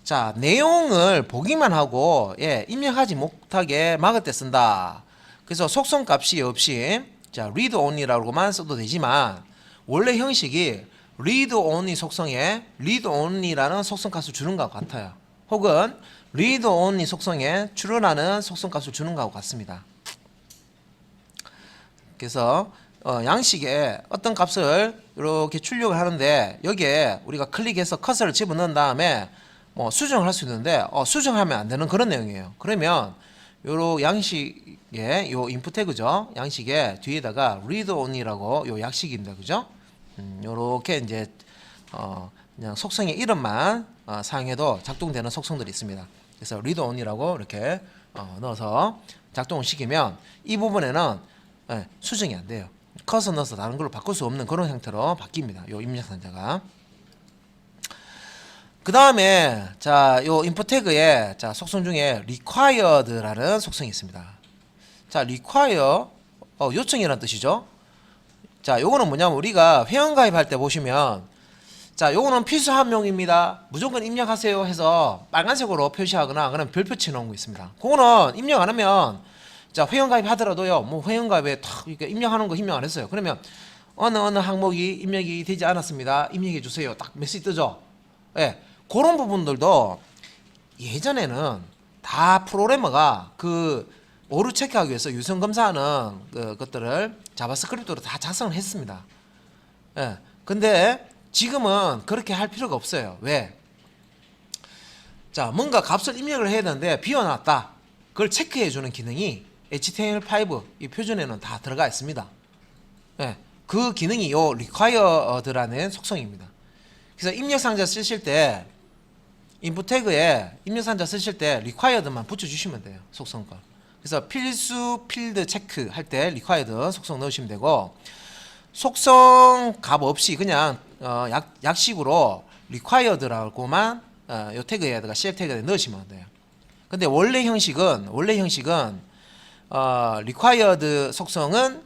자, 내용을 보기만 하고 예, 입력하지 못하게 막을 때 쓴다. 그래서 속성 값이 없이 자, read only라고만 써도 되지만 원래 형식이 read only 속성에 read only라는 속성 값을 주는 것과 같아요. 혹은 read only 속성에 출연하는 속성 값을 주는 것과 같습니다. 그래서 양식에 어떤 값을 이렇게 출력을 하는데 여기에 우리가 클릭해서 커서를 집어넣은 다음에 뭐 수정을 할 수 있는데 수정하면 안 되는 그런 내용이에요. 그러면 요런 양식에 요 인풋 태그죠. 양식에 뒤에다가 read only라고 요 약식입니다. 그죠? 요렇게 이제 그냥 속성의 이름만 사용해도 작동되는 속성들이 있습니다. 그래서 read only라고 이렇게 넣어서 작동을 시키면 이 부분에는 수정이 안 돼요. 커서 넣어서 다른 걸로 바꿀 수 없는 그런 형태로 바뀝니다. 요 입력 상자가. 그 다음에 자, 요 인풋 태그에 자, 속성 중에 required라는 속성이 있습니다. 자, require 요청이라는 뜻이죠. 자, 요거는 뭐냐면 우리가 회원 가입할 때 보시면 자, 요거는 필수 함용입니다. 무조건 입력하세요 해서 빨간색으로 표시하거나 그런 별표 치 놓은 거 있습니다. 그거는 입력 안 하면 자, 회원 가입 하더라도요, 뭐 회원 가입에 탁 이렇게 입력하는 거 입력 안 했어요. 그러면 어느 항목이 입력이 되지 않았습니다. 입력해 주세요. 딱 메시지 뜨죠. 예. 그런 부분들도 예전에는 다 프로그래머가 그 오류 체크하기 위해서 유선 검사하는 것들을 자바스크립트로 다 작성을 했습니다. 예. 근데 지금은 그렇게 할 필요가 없어요. 왜? 자, 뭔가 값을 입력을 해야 되는데 비워놨다. 그걸 체크해주는 기능이 HTML5 이 표준에는 다 들어가 있습니다. 예. 그 기능이 요 required라는 속성입니다. 그래서 입력 상자 쓰실 때 인풋 태그에 입력 상자 쓰실 때 required만 붙여주시면 돼요. 속성과. 그래서 필수 필드 체크 할 때 required 속성 넣으시면 되고, 속성 값 없이 그냥 약식으로 required라고만 요 태그에다가 CL 태그에 넣으시면 돼요. 근데 원래 형식은 required 속성은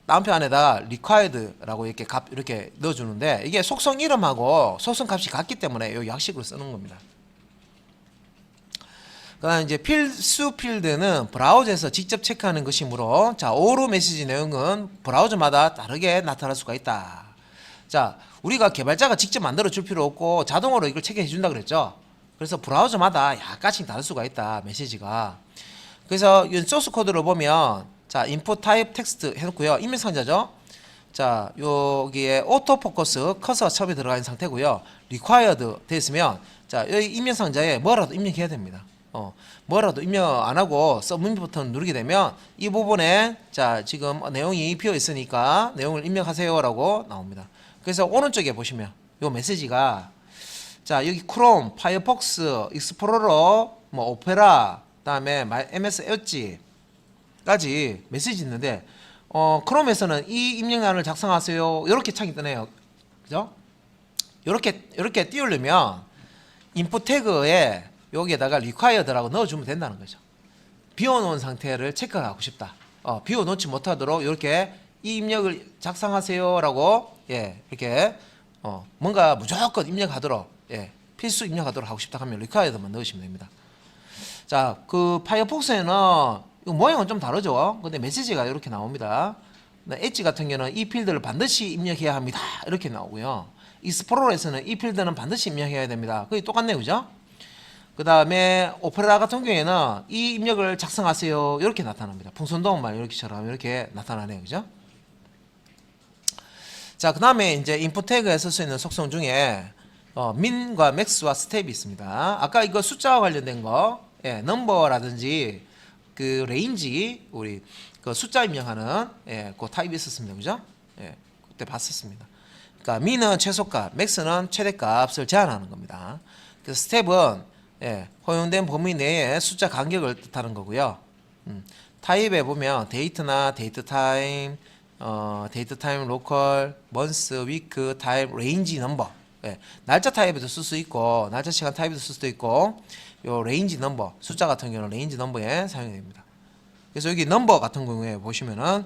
다운표 안에다가 required라고 이렇게 값 이렇게 넣어주는데, 이게 속성 이름하고 속성 값이 같기 때문에 요 약식으로 쓰는 겁니다. 그다음 이제 필수 필드는 브라우저에서 직접 체크하는 것이므로, 자, 오류 메시지 내용은 브라우저마다 다르게 나타날 수가 있다. 자, 우리가 개발자가 직접 만들어 줄 필요 없고 자동으로 이걸 체크해 준다 그랬죠. 그래서 브라우저마다 약간씩 다를 수가 있다, 메시지가. 그래서 이 소스 코드를 보면, 자, input type text 해놓고요. 입력 상자죠. 자, 여기에 오토 포커스 커서 처음에 들어가 있는 상태고요. required 됐으면, 자, 여기 입력 상자에 뭐라도 입력해야 됩니다. 뭐라도 입력 안 하고 서브밋 버튼 누르게 되면 이 부분에, 자, 지금 내용이 비어 있으니까 내용을 입력하세요라고 나옵니다. 그래서 오른쪽에 보시면 요 메시지가, 자, 여기 크롬, 파이어폭스, 익스플로러, 뭐 오페라, 그다음에 MS 엣지까지 메시지 있는데, 크롬에서는 이 입력란을 작성하세요 이렇게 창이 뜨네요. 그죠? 이렇게 띄우려면 인풋 태그에 여기에다가 required라고 넣어주면 된다는 거죠. 비워놓은 상태를 체크하고 싶다. 비워놓지 못하도록 이렇게 이 입력을 작성하세요라고, 예, 이렇게 뭔가 무조건 입력하도록, 예, 필수 입력하도록 하고 싶다 하면 required만 넣으시면 됩니다. 자, 그 파이어폭스에는 모양은 좀 다르죠. 근데 메시지가 이렇게 나옵니다. 엣지 같은 경우는 이 필드를 반드시 입력해야 합니다. 이렇게 나오고요. 익스플로러에서는 이 필드는 반드시 입력해야 됩니다. 그게 똑같네요, 그죠? 그 다음에 오페라 같은 경우에는 이 입력을 작성하세요 이렇게 나타납니다. 풍선도움말 이렇게처럼 이렇게 나타나네요, 그죠? 자, 그 다음에 이제 인풋 태그에 쓸 수 있는 속성 중에 min과 max와 스텝이 있습니다. 아까 이거 숫자와 관련된 거, 예, 넘버라든지 그 레인지, 우리 그 숫자 입력하는, 예, 그 타입이 있었습니다, 그죠? 예, 그때 봤었습니다. 그러니까 min은 최소값, max는 최대값을 제한하는 겁니다. 그래서 스텝은, 예, 허용된 범위 내에 숫자 간격을 뜻하는 거고요. 타입에 보면 데이트나 데이트 타임, 데이트 타임 로컬, 먼스, 위크, 타임, 레인지 넘버. 예, 날짜 타입에도 쓸 수 있고 날짜 시간 타입에도 쓸 수도 있고, 요 레인지 넘버, 숫자 같은 경우는 레인지 넘버에 사용이 됩니다. 그래서 여기 넘버 같은 경우에 보시면은,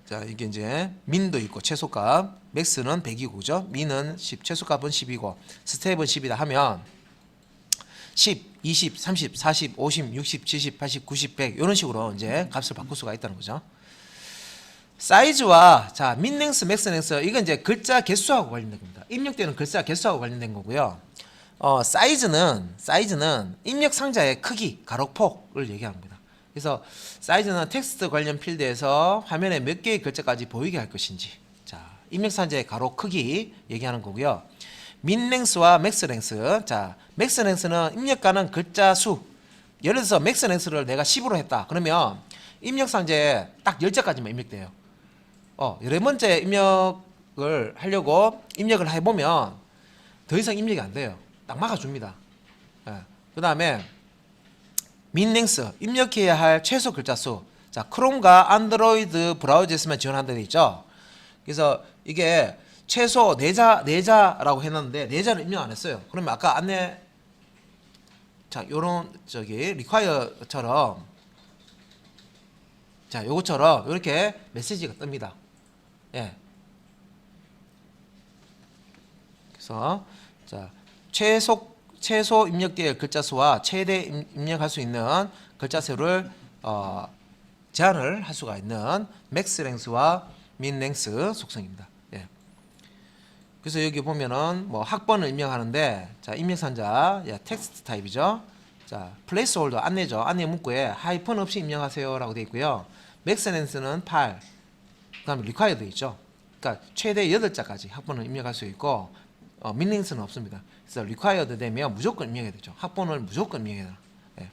자, 이게 이제 민도 있고 최소값, 맥스는 100이고, 그죠? 민은 10, 최소값은 10이고 스텝은 10이다 하면 10, 20, 30, 40, 50, 60, 70, 80, 90, 100 이런 식으로 이제 값을 바꿀 수가 있다는 거죠. 사이즈와, 자, 민랭스, 맥스랭스, 이건 이제 글자 개수하고 관련된 겁니다. 입력되는 글자 개수하고 관련된 거고요. 사이즈는 입력 상자의 크기, 가로폭을 얘기합니다. 그래서 사이즈는 텍스트 관련 필드에서 화면에 몇 개의 글자까지 보이게 할 것인지, 자, 입력 상자의 가로 크기 얘기하는 거고요. 민랭스와 맥스랭스, 자, 맥스랭스는 입력 가능 글자 수. 예를 들어서 맥스랭스를 내가 10으로 했다. 그러면 입력 상자에 딱 10자까지만 입력돼요. 11번째 입력을 하려고 입력을 해보면 더 이상 입력이 안 돼요. 딱 막아줍니다. 예. 그 다음에 민랭스, 입력해야 할 최소 글자 수. 자, 크롬과 안드로이드 브라우저에서만 지원한다고 되어 있죠. 그래서 이게 최소 4자라고 해놨는데 4자를 입력 안 했어요. 그러면 아까 안내, 자, 요런 require처럼, 자, 요거처럼 이렇게 메시지가 뜹니다. 예. 그래서, 자, 최소 입력될 글자 수와 최대 입력할 수 있는 글자 수를 제한을 할 수가 있는 맥스 랭스와 민 랭스 속성입니다. 예. 그래서 여기 보면은 뭐 학번을 입력하는데 자 입력산자 텍스트 타입이죠. 자 플레이스홀더 안내죠. 안내 문구에 하이픈 없이 입력하세요라고 되어 있고요. 맥스넨스는 8. 그다음에 리콰이어드 있죠. 그러니까 최대 8자까지 학번을 입력할 수 있고 민링스는 없습니다. 그래서 리콰이어드 되면 무조건 입력해야 되죠. 학번을 무조건 입력해야 돼요. 네.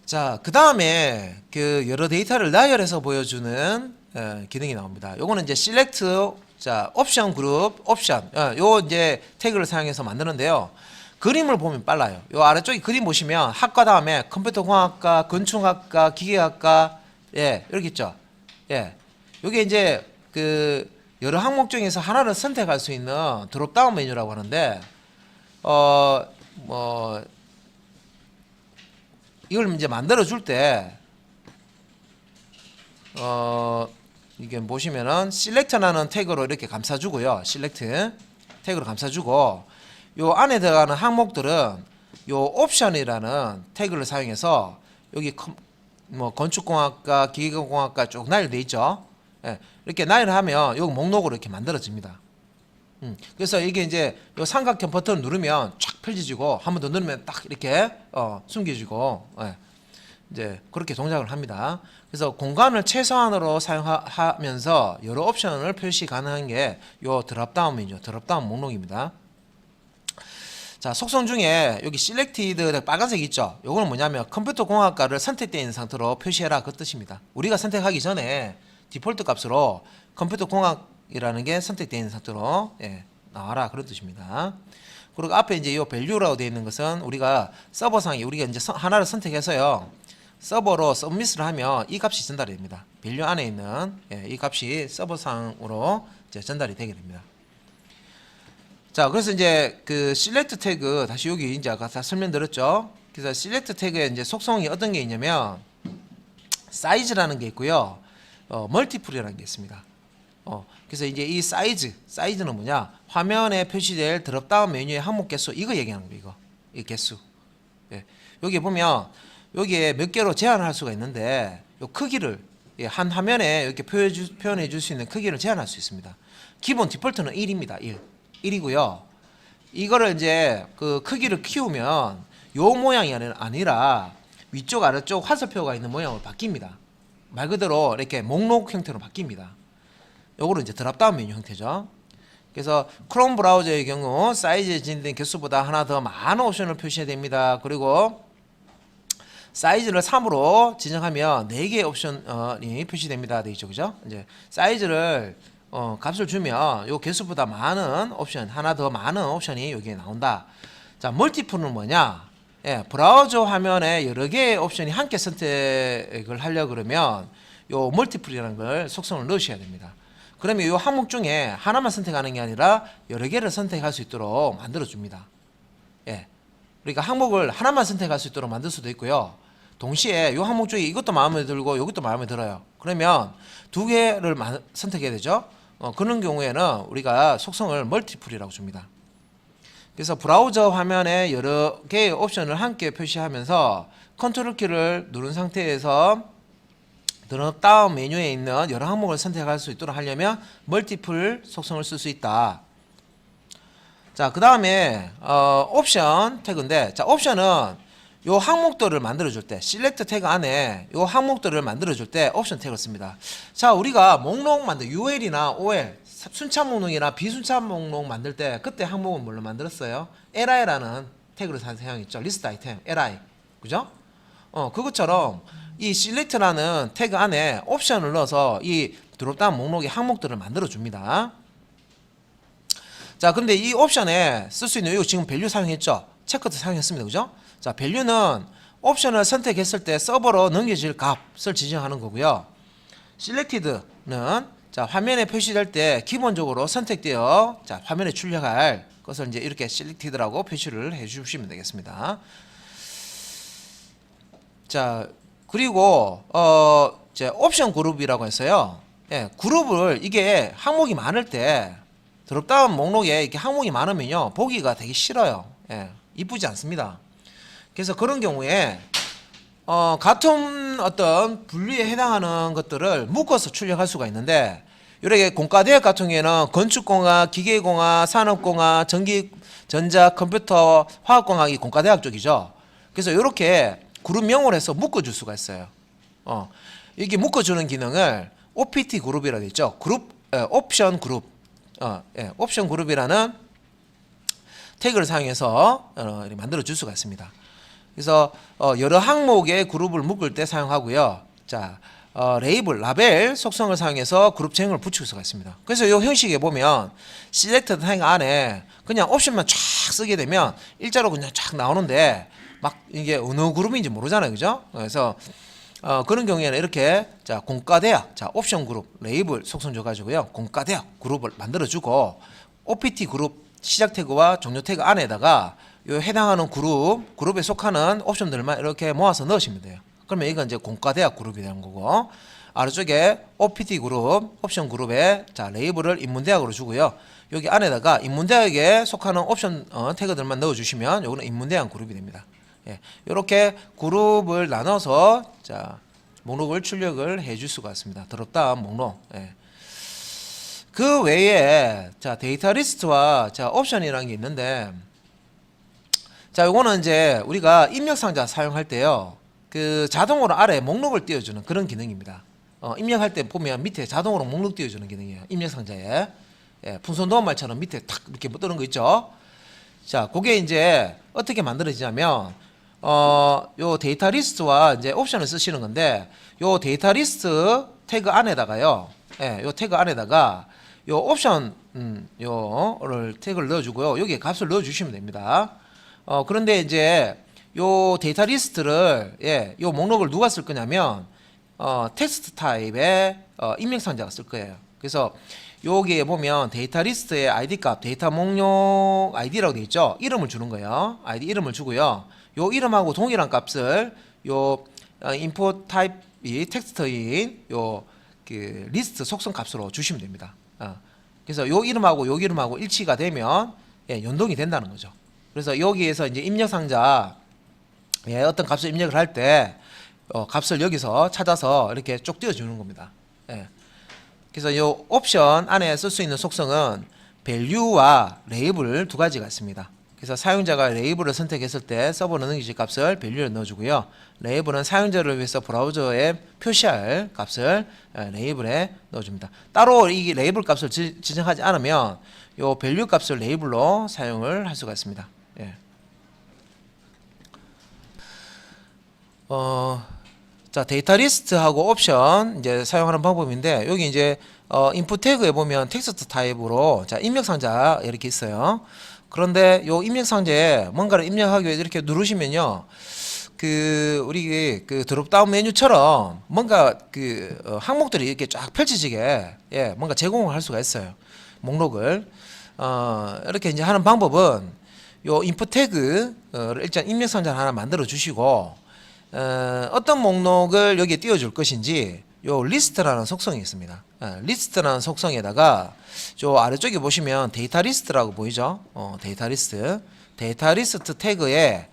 자, 그다음에 그 여러 데이터를 나열해서 보여주는 기능이 나옵니다. 요거는 이제 select 자, 옵션 그룹 옵션 요 이제 태그를 사용해서 만드는데요. 그림을 보면 빨라요. 요 아래쪽에 그림 보시면 학과 다음에 컴퓨터공학과, 건축학과, 기계학과 예, 이렇게 있죠. 예. 요게 이제 그 여러 항목 중에서 하나를 선택할 수 있는 드롭다운 메뉴라고 하는데 뭐 이걸 이제 만들어 줄 때 이게 보시면은 select라는 태그로 이렇게 감싸주고요. select 태그로 감싸주고 요 안에 들어가는 항목들은 요 옵션이라는 태그를 사용해서 여기 뭐 건축공학과, 기계공학과 쭉 나열돼 있죠. 예, 이렇게 나열하면 요 목록으로 이렇게 만들어집니다. 그래서 이게 이제 요 삼각형 버튼을 누르면 쫙 펼쳐지고 한 번 더 누르면 딱 이렇게 숨겨지고 예, 이제 그렇게 동작을 합니다. 그래서 공간을 최소한으로 사용하면서 여러 옵션을 표시 가능한 게 요 드롭다운 메뉴, 드롭다운 목록입니다. 자, 속성 중에 여기 selected 빨간색 있죠? 요거는 뭐냐면 컴퓨터 공학과를 선택되어 있는 상태로 표시해라 그 뜻입니다. 우리가 선택하기 전에 디폴트 값으로 컴퓨터 공학이라는 게 선택되어 있는 상태로 예, 나와라 그런 뜻입니다. 그리고 앞에 이제 이 value라고 되어 있는 것은 우리가 서버상에 우리가 이제 하나를 선택해서요. 서버로 서밋을 하면 이 값이 전달이 됩니다. value 안에 있는 예, 이 값이 서버상으로 이제 전달이 되게 됩니다. 자, 그래서 이제 그 select 태그 다시 여기 이제 아까 다 설명드렸죠. 그래서 select 태그의 이제 속성이 어떤 게 있냐면 사이즈라는 게 있고요. 멀티플이라는 게 있습니다. 그래서 이제 이 사이즈는 뭐냐? 화면에 표시될 드롭다운 메뉴의 항목 개수 이거 얘기하는 거예요. 이 개수. 예. 여기 보면 여기에 몇 개로 제한할 수가 있는데 요 크기를 예, 한 화면에 이렇게 표현해 줄 수 있는 크기를 제한할 수 있습니다. 기본 디폴트는 1입니다. 1이고요. 이거를 이제 그 크기를 키우면 요 모양이 아니라 위쪽 아래쪽 화살표가 있는 모양으로 바뀝니다. 말 그대로 이렇게 목록 형태로 바뀝니다. 요거는 이제 드롭다운 메뉴 형태죠. 그래서 크롬 브라우저의 경우 사이즈에 진행된 개수보다 하나 더 많은 옵션을 표시해야 됩니다. 그리고 사이즈를 3으로 지정하면 4개의 옵션이 표시됩니다. 되어 있죠. 그죠? 이제 사이즈를 값을 주면 요 개수보다 많은 옵션, 하나 더 많은 옵션이 여기에 나온다. 자, 멀티플은 뭐냐? 예, 브라우저 화면에 여러 개의 옵션이 함께 선택을 하려 그러면 요 멀티플이라는 걸 속성을 넣으셔야 됩니다. 그러면 요 항목 중에 하나만 선택하는 게 아니라 여러 개를 선택할 수 있도록 만들어 줍니다. 예. 그러니까 항목을 하나만 선택할 수 있도록 만들 수도 있고요. 동시에 요 항목 중에 이것도 마음에 들고 이것도 마음에 들어요. 그러면 두 개를 선택해야 되죠. 그런 경우에는 우리가 속성을 멀티플이라고 줍니다. 그래서 브라우저 화면에 여러 개의 옵션을 함께 표시하면서 컨트롤 키를 누른 상태에서 드롭다운 메뉴에 있는 여러 항목을 선택할 수 있도록 하려면 멀티플 속성을 쓸 수 있다. 자, 그 다음에 옵션 태그인데, 자, 옵션은 요 항목들을 만들어 줄 때, select 태그 안에 요 항목들을 만들어 줄 때 옵션 태그를 씁니다. 자, 우리가 목록 UL이나 OL 순차 목록이나 비순차 목록 만들 때 그때 항목은 뭘로 만들었어요? li라는 태그를 사용했죠. 리스트 아이템 li, 그죠? 그것처럼 이 select라는 태그 안에 옵션을 넣어서 이 드롭다운 목록의 항목들을 만들어 줍니다. 자, 근데 이 옵션에 쓸 수 있는 이거 지금 value 사용했죠? 체크도 사용했습니다. 그죠? 자, value는 옵션을 선택했을 때 서버로 넘겨질 값을 지정하는 거고요. selected는 자, 화면에 표시될 때 기본적으로 선택되어 자, 화면에 출력할 것을 이제 이렇게 selected라고 표시를 해 주시면 되겠습니다. 자, 그리고 이제 옵션 그룹이라고 했어요. 예, 그룹을 이게 항목이 많을 때 드롭다운 목록에 이렇게 항목이 많으면요 보기가 되게 싫어요. 예, 이쁘지 않습니다. 그래서 그런 경우에 같은 어떤 분류에 해당하는 것들을 묶어서 출력할 수가 있는데 이렇게 공과대학 같은 경우에는 건축공학, 기계공학, 산업공학, 전기, 전자, 컴퓨터, 화학공학이 공과대학 쪽이죠. 그래서 이렇게 그룹명으로 해서 묶어줄 수가 있어요. 이게 묶어주는 기능을 OPT 그룹이라고 있죠. 옵션 그룹, 옵션 그룹이라는 태그를 사용해서 이렇게 만들어줄 수가 있습니다. 그래서 여러 항목의 그룹을 묶을 때 사용하고요. 자, 레이블, 라벨 속성을 사용해서 그룹 제형을 붙일 수가 있습니다. 그래서 이 형식에 보면 select 태그 안에 그냥 옵션만 쫙 쓰게 되면 일자로 그냥 쫙 나오는데 막 이게 어느 그룹인지 모르잖아요, 그죠? 그래서 그런 경우에는 이렇게 자 공과대학, 자 옵션 그룹, 레이블 속성 줘가지고요 공과대학 그룹을 만들어주고 OPT 그룹 시작 태그와 종료 태그 안에다가 요 해당하는 그룹에 속하는 옵션들만 이렇게 모아서 넣으시면 돼요. 그러면 이건 이제 공과대학 그룹이 되는 거고 아래쪽에 OPT 그룹, 옵션 그룹에 자 레이블을 인문대학으로 주고요. 여기 안에다가 인문대학에 속하는 옵션 태그들만 넣어주시면 요거는 인문대학 그룹이 됩니다. 예, 이렇게 그룹을 나눠서 자 목록을 출력을 해줄 수가 있습니다. 드롭다운 목록. 예. 그 외에 자 데이터 리스트와 자 옵션이라는 게 있는데 자 요거는 이제 우리가 입력 상자 사용할 때요 그 자동으로 아래 목록을 띄워주는 그런 기능입니다. 입력할 때 보면 밑에 자동으로 목록 띄워주는 기능이에요. 입력 상자에 예, 풍선 도움말처럼 밑에 탁 이렇게 뜨는 거 있죠. 자 그게 이제 어떻게 만들어지냐면 요 데이터 리스트와 이제 옵션을 쓰시는 건데 요 데이터 리스트 태그 안에다가요. 예, 요 태그 안에다가 요 옵션 요를 태그를 넣어주고요. 여기에 값을 넣어주시면 됩니다. 그런데 이제 요 데이터 리스트를 예, 요 목록을 누가 쓸 거냐면 텍스트 타입의 입력 상자가 쓸 거예요. 그래서 여기에 보면 데이터 리스트의 ID 값, 데이터 목록 ID라고 되어 있죠. 이름을 주는 거예요. ID 이름을 주고요. 요 이름하고 동일한 값을 요 인풋 타입이 텍스트인 요 그 리스트 속성 값으로 주시면 됩니다. 그래서 요 이름하고 요 이름하고 일치가 되면 예, 연동이 된다는 거죠. 그래서 여기에서 이제 입력 상자 예, 어떤 값을 입력을 할 때 값을 여기서 찾아서 이렇게 쭉 띄워주는 겁니다. 예. 그래서 이 옵션 안에 쓸 수 있는 속성은 value와 레이블 두 가지가 있습니다. 그래서 사용자가 레이블을 선택했을 때 서버는 능력치 값을 value를 넣어주고요. 레이블은 사용자를 위해서 브라우저에 표시할 값을 레이블에 넣어줍니다. 따로 이 레이블 값을 지정하지 않으면 이 value 값을 레이블로 사용을 할 수가 있습니다. 예. 자 데이터 리스트하고 옵션 이제 사용하는 방법인데 여기 이제 인풋 태그에 보면 텍스트 타입으로 자 입력 상자 이렇게 있어요. 그런데 요 입력 상자에 뭔가를 입력하기 위해 이렇게 누르시면요. 그 우리 그 드롭다운 메뉴처럼 뭔가 그 항목들이 이렇게 쫙 펼쳐지게 예, 뭔가 제공을 할 수가 있어요. 목록을 이렇게 이제 하는 방법은 요 인풋 태그를 일단 입력 상자를 하나 만들어 주시고 어떤 목록을 여기에 띄워줄 것인지 요 리스트라는 속성이 있습니다. 리스트라는 속성에다가 저 아래쪽에 보시면 데이터 리스트라고 보이죠? 데이터 리스트 태그에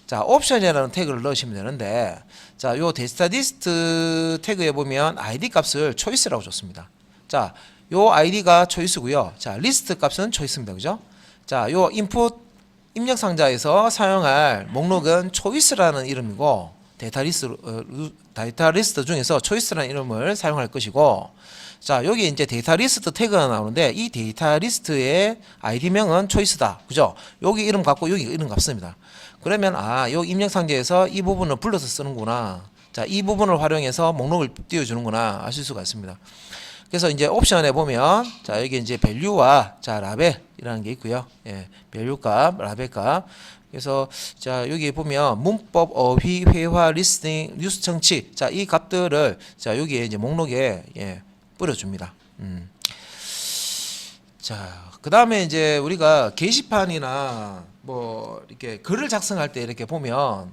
자 옵션이라는 태그를 넣으시면 되는데 자 요 데이터 리스트 태그에 보면 ID 값을 초이스라고 줬습니다. 자 요 ID가 초이스고요. 자 리스트 값은 초이스입니다. 그죠? 자 요 인풋 입력 상자에서 사용할 목록은 초이스라는 이름이고 데이터 리스트 중에서 초이스라는 이름을 사용할 것이고 자 여기 이제 데이터 리스트 태그가 나오는데 이 데이터 리스트의 ID명은 초이스다. 그죠? 여기 이름 갖고 여기 이름 값습니다. 그러면 요 입력 상자에서 이 부분을 불러서 쓰는구나. 자 이 부분을 활용해서 목록을 띄워주는구나 아실 수가 있습니다. 그래서 이제 옵션에 보면 자 여기 이제 value와 자 라벨이라는 게 있고요. 예, value 값, 라벨 값. 그래서 자 여기 보면 문법, 어휘, 회화, 리스닝, 뉴스 청취 자 이 값들을 자 여기에 이제 목록에 예, 뿌려줍니다. 자 그 다음에 이제 우리가 게시판이나 뭐 이렇게 글을 작성할 때 이렇게 보면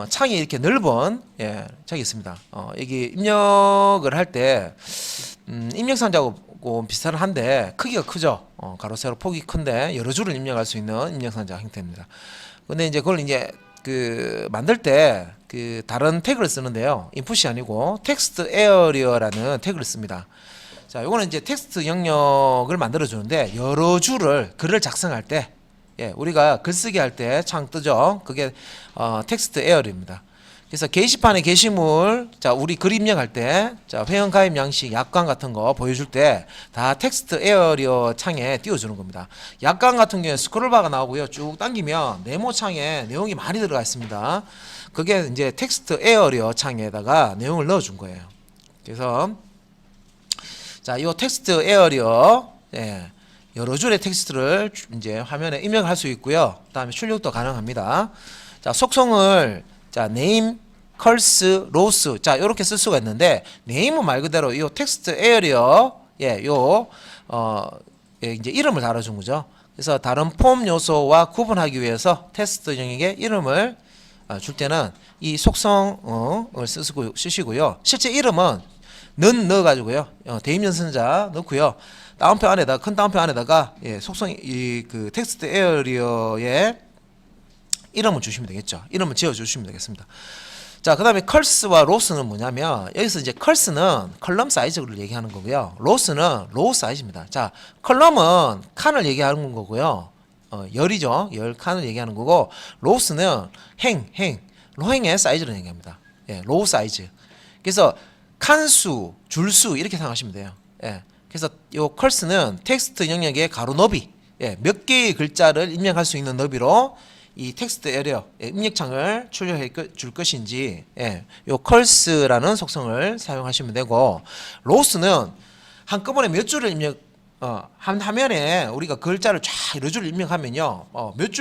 창이 이렇게 넓은 예, 창이 있습니다. 여기 입력을 할 때 입력 상자하고 비슷한데 크기가 크죠. 가로 세로 폭이 큰데 여러 줄을 입력할 수 있는 입력 상자 형태입니다. 근데 이제 그걸 이제 그 만들 때 그 다른 태그를 쓰는데요. 인풋이 아니고 텍스트 에어리어라는 태그를 씁니다. 자, 요거는 이제 텍스트 영역을 만들어 주는데 여러 줄을 글을 작성할 때 우리가 글쓰기 할 때 창 뜨죠. 그게 텍스트 에어리어입니다. 그래서 게시판에 게시물, 자, 우리 글 입력할 때, 자, 회원 가입 양식, 약관 같은 거 보여줄 때 다 텍스트 에어리어 창에 띄워주는 겁니다. 약관 같은 경우에 스크롤바가 나오고요. 쭉 당기면 네모 창에 내용이 많이 들어가 있습니다. 그게 이제 텍스트 에어리어 창에다가 내용을 넣어준 거예요. 그래서 자, 이 텍스트 에어리어, 여러 줄의 텍스트를 이제 화면에 입력할 수 있고요. 그다음에 출력도 가능합니다. 자, 속성을 자, name, curse, rows, 자, 요렇게 쓸 수가 있는데, name은 말 그대로 이 텍스트 에어리어, 이제 이름을 달아준 거죠. 그래서 다른 폼 요소와 구분하기 위해서 텍스트 영역에 이름을 줄 때는 이 속성을 쓰시고요. 실제 이름은 는 넣어가지고요. 대입 연습자 넣고요. 다운표 안에다 큰 다운표 안에다가 속성 그 텍스트 에어리어에 이름을 주시면 되겠죠. 이름을 지어 주시면 되겠습니다. 자, 그다음에 컬스와 로스는 뭐냐면 여기서 이제 컬스는 컬럼 사이즈를 얘기하는 거고요. 로스는 로우 사이즈입니다. 자, 컬럼은 칸을 얘기하는 거고요. 열이죠. 열 칸을 얘기하는 거고 로스는 로행의 사이즈를 얘기합니다. 로우 사이즈. 그래서 칸수, 줄수 이렇게 생각하시면 돼요. 그래서 요 컬스는 텍스트 영역의 가로 너비, 몇 개의 글자를 입력할 수 있는 너비로 이 텍스트 에리어 입력창을 출력해 줄 것인지 요 컬스라는 속성을 사용하시면 되고, 로스는 한꺼번에 몇 줄을 입력 한 화면에 우리가 글자를 쫙 여러 줄 입력하면요 몇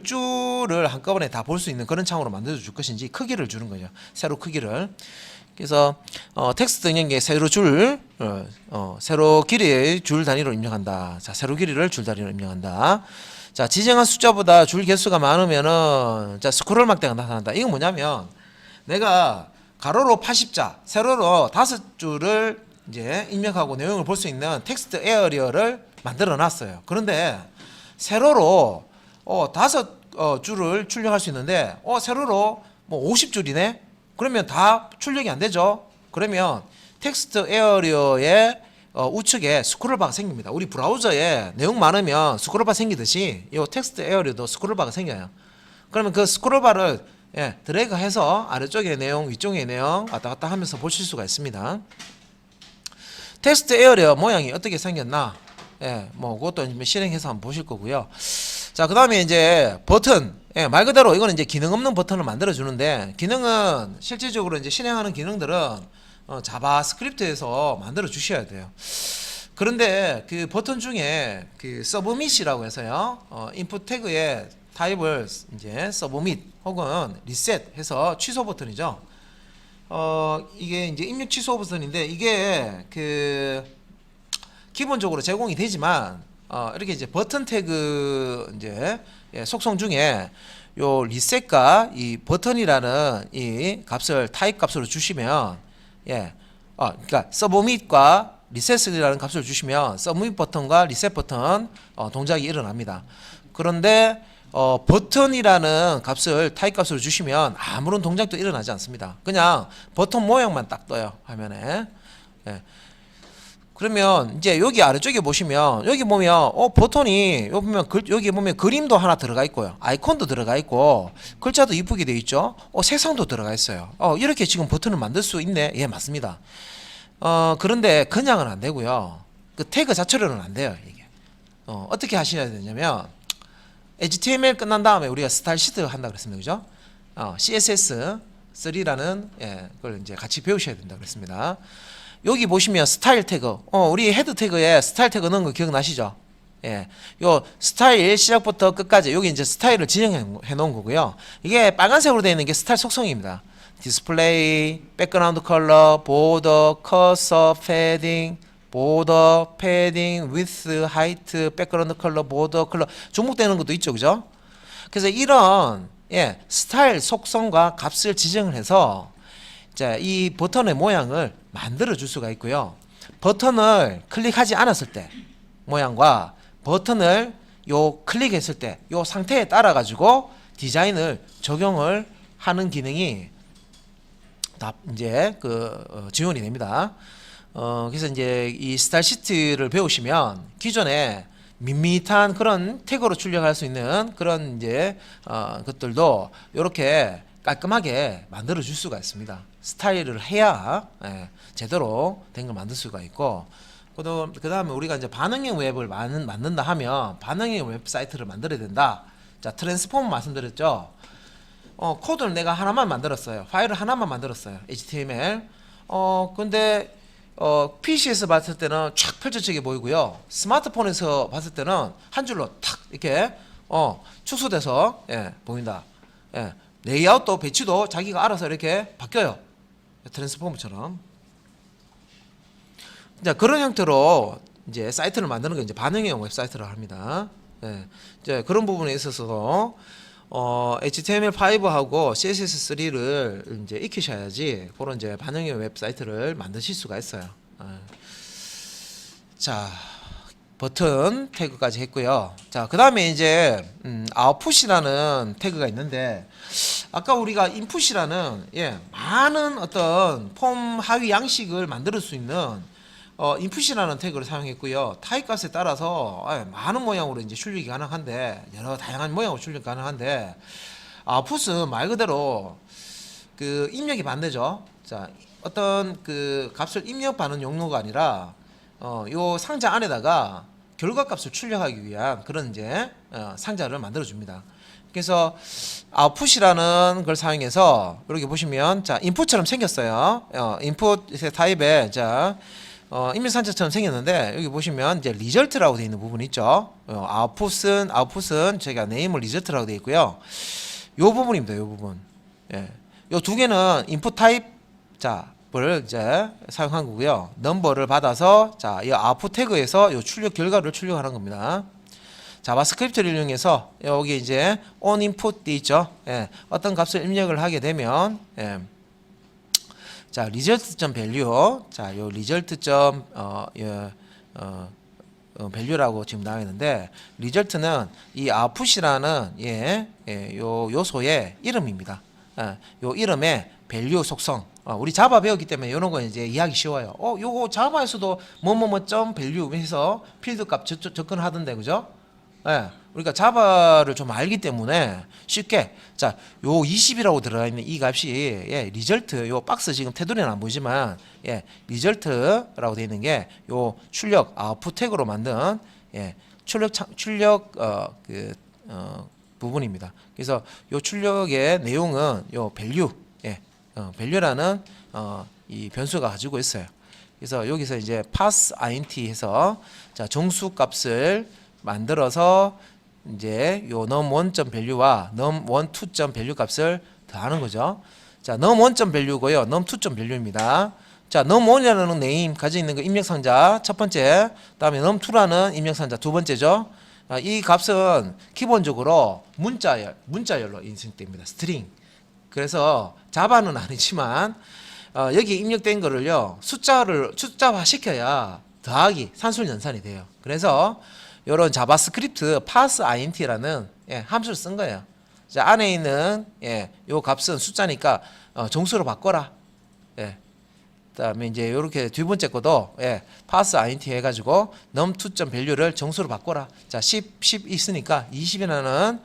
줄을 한꺼번에 다 볼 수 있는 그런 창으로 만들어 줄 것인지 크기를 주는 거죠. 세로 크기를. 그래서 텍스트 영역에 세로 길이의 줄 단위로 입력한다. 자, 세로 길이를 줄 단위로 입력한다. 자, 지정한 숫자보다 줄 개수가 많으면은 자, 스크롤 막대가 나타난다. 이건 뭐냐면 내가 가로로 80자, 세로로 5줄을 이제 입력하고 내용을 볼 수 있는 텍스트 에어리어를 만들어 놨어요. 그런데 세로로 5줄을 출력할 수 있는데 세로로 뭐 50줄이네. 그러면 다 출력이 안 되죠. 그러면 텍스트 에어리어의 우측에 스크롤바가 생깁니다. 우리 브라우저에 내용 많으면 스크롤바 생기듯이 이 텍스트 에어리어도 스크롤바가 생겨요. 그러면 그 스크롤바를 드래그해서 아래쪽의 내용, 위쪽의 내용 왔다 갔다 하면서 보실 수가 있습니다. 텍스트 에어리어 모양이 어떻게 생겼나? 뭐 그것도 실행해서 한번 보실 거고요. 자, 그 다음에 이제 버튼. 말 그대로 이거는 이제 기능 없는 버튼을 만들어 주는데, 기능은 실질적으로 이제 실행하는 기능들은 자바스크립트에서 만들어 주셔야 돼요. 그런데 그 버튼 중에 그 서브밋이라고 해서요, 인풋 태그에 타입을 이제 서브밋 혹은 리셋 해서 취소 버튼이죠. 이게 이제 입력 취소 버튼인데, 이게 그 기본적으로 제공이 되지만 이렇게 이제 버튼 태그 이제 속성 중에 요 리셋과 이 버튼이라는 이 값을 타입 값으로 주시면 그러니까 서브밋과 리셋이라는 값을 주시면 서브밋 버튼과 리셋 버튼 동작이 일어납니다. 그런데 버튼이라는 값을 타입 값으로 주시면 아무런 동작도 일어나지 않습니다. 그냥 버튼 모양만 딱 떠요, 화면에. 그러면 이제 여기 아래쪽에 보시면 여기 보면 버튼이 여기 보면 그림도 하나 들어가 있고요, 아이콘도 들어가 있고 글자도 이쁘게 되어 있죠. 색상도 들어가 있어요. 이렇게 지금 버튼을 만들 수 있네. 예, 맞습니다. 그런데 그냥은 안 되고요. 그 태그 자체로는 안 돼요. 이게 어떻게 하셔야 되냐면 HTML 끝난 다음에 우리가 스타일 시트 한다 그랬습니다, 그죠? CSS3라는 그걸 이제 같이 배우셔야 된다 그랬습니다. 여기 보시면 스타일 태그, 우리 헤드 태그에 스타일 태그 넣은 거 기억나시죠? 요 스타일 시작부터 끝까지 여기 이제 스타일을 지정해 놓은 거고요. 이게 빨간색으로 되어 있는 게 스타일 속성입니다. 디스플레이, 백그라운드 컬러, 보더, 커서, 패딩, 보더, 패딩, 위드, 하이트, 백그라운드 컬러, 보더, 컬러 중복되는 것도 있죠, 그죠? 그래서 이런 스타일 속성과 값을 지정을 해서 자, 이 버튼의 모양을 만들어 줄 수가 있고요. 버튼을 클릭하지 않았을 때 모양과 버튼을 클릭했을 때 요 상태에 따라 가지고 디자인을 적용을 하는 기능이 다 이제 지원이 됩니다. 그래서 이제 이 스타일 시트를 배우시면 기존에 밋밋한 그런 태그로 출력할 수 있는 그런 이제 것들도 이렇게 깔끔하게 만들어 줄 수가 있습니다. 스타일을 해야 제대로 된 걸 만들 수가 있고, 그 다음에 우리가 이제 반응형 웹을 만든다 하면 반응형 웹사이트를 만들어야 된다. 자, 트랜스포머 말씀드렸죠. 코드를 내가 하나만 만들었어요. 파일을 하나만 만들었어요. HTML. 근데 PC에서 봤을 때는 쫙 펼쳐지게 보이고요. 스마트폰에서 봤을 때는 한 줄로 탁 이렇게 축소돼서 보인다. 레이아웃도 배치도 자기가 알아서 이렇게 바뀌어요. 트랜스포머처럼. 자, 그런 형태로 이제 사이트를 만드는 게 이제 반응형 웹사이트를 합니다. 이제 그런 부분에 있어서도 HTML5하고 CSS3를 이제 익히셔야지 그런 이제 반응형 웹사이트를 만드실 수가 있어요. 자, 버튼 태그까지 했고요. 자, 그 다음에 이제 아웃풋이라는 태그가 있는데, 아까 우리가 인풋이라는 많은 어떤 폼 하위 양식을 만들 수 있는 인풋이라는 태그를 사용했고요. 타입 값에 따라서 많은 모양으로 이제 출력이 가능한데, 여러 다양한 모양으로 출력 가능한데, 아웃풋은 말 그대로 그 입력이 반대죠. 자, 어떤 그 값을 입력하는 용도가 아니라 요 상자 안에다가 결과 값을 출력하기 위한 그런 이제 상자를 만들어 줍니다. 그래서 아웃풋이라는 걸 사용해서 이렇게 보시면, 자, 인풋처럼 생겼어요. 인풋 타입에 자 입력 상자처럼 생겼는데, 여기 보시면 이제 리절트라고 되어 있는 부분이 있죠. 아웃풋은 제가 네임을 리절트라고 되어 있고요. 요 부분입니다. 요 부분. 요 두 개는 인풋 타입 을 이제 사용한 거고요. 넘버를 받아서 자, 이 아웃풋 태그에서 요 출력 결과를 출력하는 겁니다. 자바스크립트를 이용해서 여기 이제 onInput 돼 있죠. 어떤 값을 입력을 하게 되면 자, result.value, 자, 요 result. value라고 지금 나와 있는데, result는 이 output이라는 요 요소의 이름입니다. 요 이름의 value 속성. 우리 자바 배웠기 때문에 이런 거 이제 이해하기 쉬워요. 요거 자바에서도 뭐뭐뭐 value 해서 필드 값 접근하던데, 그죠? 우리가 자바를 좀 알기 때문에 쉽게, 자, 요 20이라고 들어가 있는 이 값이 리절트, 요 박스 지금 테두리는 안 보이지만 리절트라고 되어 있는 게 요 출력 아웃풋 태그로 만든 출력 부분입니다. 그래서 요 출력의 내용은 요 value, value라는 이 변수가 가지고 있어요. 그래서 여기서 이제 pass int 해서 자, 정수 값을 만들어서 이제 요 num1.value와 num12.value 값을 더하는 거죠. 자, num1.value고요. num2.value입니다. 자, num1이라는 네임 가지고 있는 그 입력 상자 첫 번째, 그다음에 num2라는 입력 상자 두 번째죠. 이 값은 기본적으로 문자열로 인식됩니다. 스트링. 그래서 자바는 아니지만 여기 입력된 거를요, 숫자화 시켜야 더하기 산술 연산이 돼요. 그래서 요런 자바스크립트 parseInt라는 함수를 쓴 거예요. 자, 안에 있는 요 값은 숫자니까 정수로 바꿔라. 그다음에 이제 요렇게 두 번째 거도 parseInt 해가지고 num2.value를 정수로 바꿔라. 자, 10 있으니까 20이라는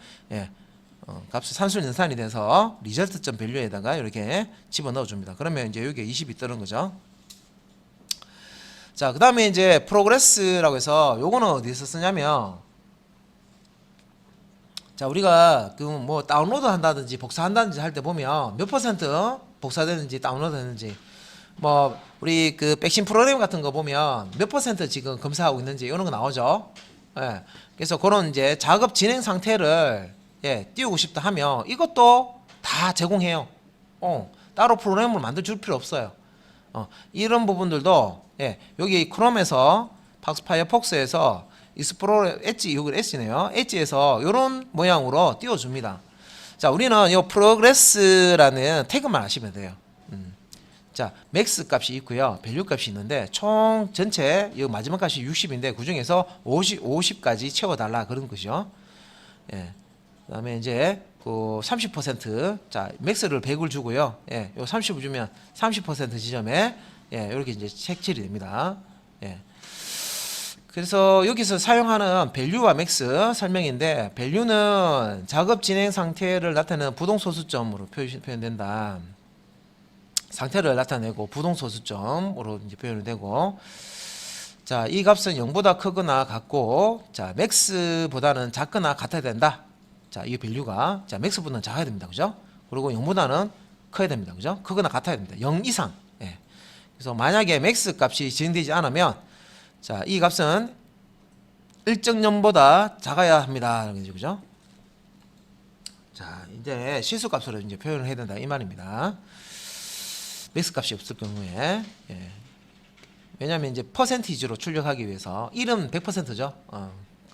값을 산술 연산이 돼서 result.value에다가 이렇게 집어넣어 줍니다. 그러면 이제 여기에 20이 뜨는 거죠. 자, 그 다음에 이제 프로그레스라고 해서 요거는 어디서 쓰냐면, 자, 우리가 그 뭐 다운로드 한다든지 복사한다든지 할 때 보면 몇 퍼센트 복사되는지 다운로드 되는지, 뭐 우리 그 백신 프로그램 같은 거 보면 몇 퍼센트 지금 검사하고 있는지 이런 거 나오죠. 그래서 그런 이제 작업 진행 상태를 띄우고 싶다 하면 이것도 다 제공해요. 따로 프로그램을 만들 줄 필요 없어요. 이런 부분들도 여기 크롬에서 파이어폭스에서 익스플로러 엣지, 여기 엣지네요. 엣지에서 이런 모양으로 띄워줍니다. 자, 우리는 이 프로그레스라는 태그만 아시면 돼요. 자, 맥스 값이 있고요, 밸류 값이 있는데 총 전체 이 마지막 값이 60인데 그 중에서 50까지 채워달라 그런 거죠. 그다음에 이제 그 30% 자, 맥스를 100을 주고요. 요 30을 주면 30% 지점에 예, 이렇게 이제 색칠이 됩니다. 예. 그래서 여기서 사용하는 value와 max 설명인데, value는 작업 진행 상태를 나타내는 부동소수점으로 표현된다. 상태를 나타내고 부동소수점으로 이제 표현이 되고, 자, 이 값은 0보다 크거나 같고, 자, max보다는 작거나 같아야 된다. 자, 이 value가 자, max보다는 작아야 됩니다. 그죠? 그리고 0보다는 커야 됩니다. 그죠? 크거나 같아야 됩니다. 0 이상. 예. 그래서 만약에 max 값이 지정되지 않으면, 자, 이 값은 일정 점보다 작아야 합니다. 그죠? 자, 이제 실수값으로 이제 표현을 해야 된다 이 말입니다. 맥스 값이 없을 경우에, 예. 왜냐하면 이제 퍼센티지로 출력하기 위해서 1은 100%죠.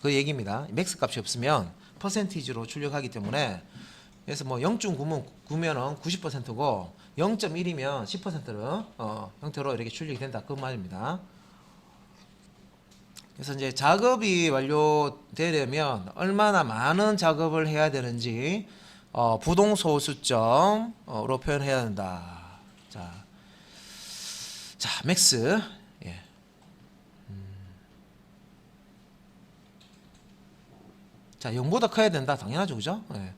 그 얘기입니다. 맥스 값이 없으면 퍼센티지로 출력하기 때문에, 그래서 뭐 0.9면 90%고 0.1이면 10%로 형태로 이렇게 출력이 된다 그 말입니다. 그래서 이제 작업이 완료되려면 얼마나 많은 작업을 해야 되는지 부동소수점으로 표현해야 된다. 자, 맥스. 예. 자, 0보다 커야 된다. 당연하죠, 그죠? 예.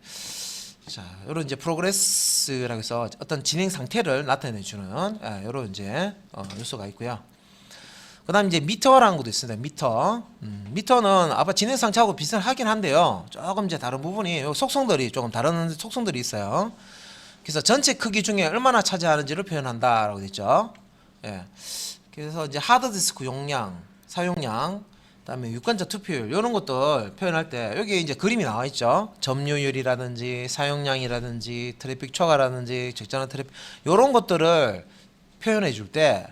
자, 요런 이제 프로그레스라고 해서 어떤 진행 상태를 나타내주는 요런 이제 요소가 있고요. 그 다음 이제 미터라는 것도 있습니다. 미터는 아까 진행 상태하고 비슷하긴 한데요. 조금 이제 다른 부분이 요 속성들이 조금 다른 속성들이 있어요. 그래서 전체 크기 중에 얼마나 차지하는지를 표현한다라고 됐죠. 예. 그래서 이제 하드디스크 용량, 사용량, 그다음에 유권자 투표율 이런 것들 표현할 때 여기 이제 그림이 나와 있죠. 점유율이라든지 사용량이라든지 트래픽 초과라든지 적절한 트래픽 이런 것들을 표현해 줄 때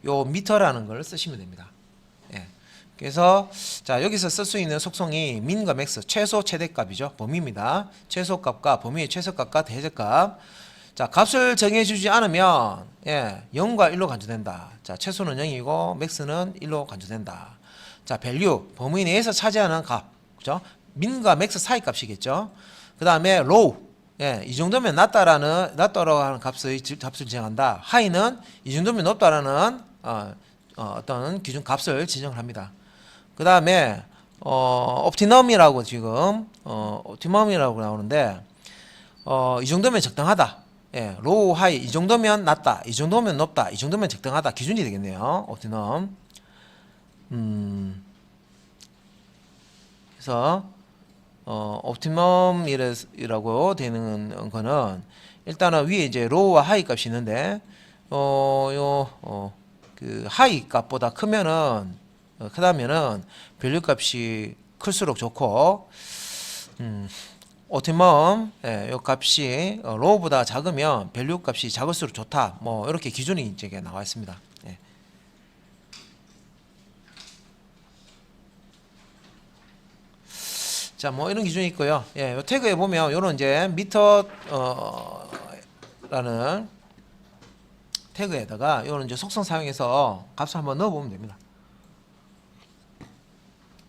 요 미터라는 걸 쓰시면 됩니다. 예. 그래서 자, 여기서 쓸 수 있는 속성이 민과 맥스, 최소 최대값이죠. 범위입니다. 최소값과 범위의 최소값과 대제값. 자, 값을 정해주지 않으면 0과 1로 간주된다. 자, 최소는 0이고 맥스는 1로 간주된다. 자, value 범위 내에서 차지하는 값, 그죠? 민과 맥스 사이 값이겠죠. 그 다음에 low, 이 정도면 낮다라고 하는 값을 지정한다. high는 이 정도면 높다라는 어떤 기준 값을 지정을 합니다. 그 다음에 optimum이라고 지금 optimum이라고 나오는데 이 정도면 적당하다. 예, low, high 이 정도면 낮다, 이 정도면 높다, 이 정도면 적당하다 기준이 되겠네요. optimum. 그래서 optimum이라고 되는 거는 일단은 위에 이제 low와 high 값이 있는데 그 high 값보다 크다면은 value 값이 클수록 좋고 optimum 요 값이 low보다 작으면 value 값이 작을수록 좋다. 뭐 이렇게 기준이 이제 나와 있습니다. 예. 자, 뭐 이런 기준이 있고요. 예, 요 태그에 보면 요런 이제 미터 라는 태그에다가 요런 이제 속성 사용해서 값을 한번 넣어 보면 됩니다.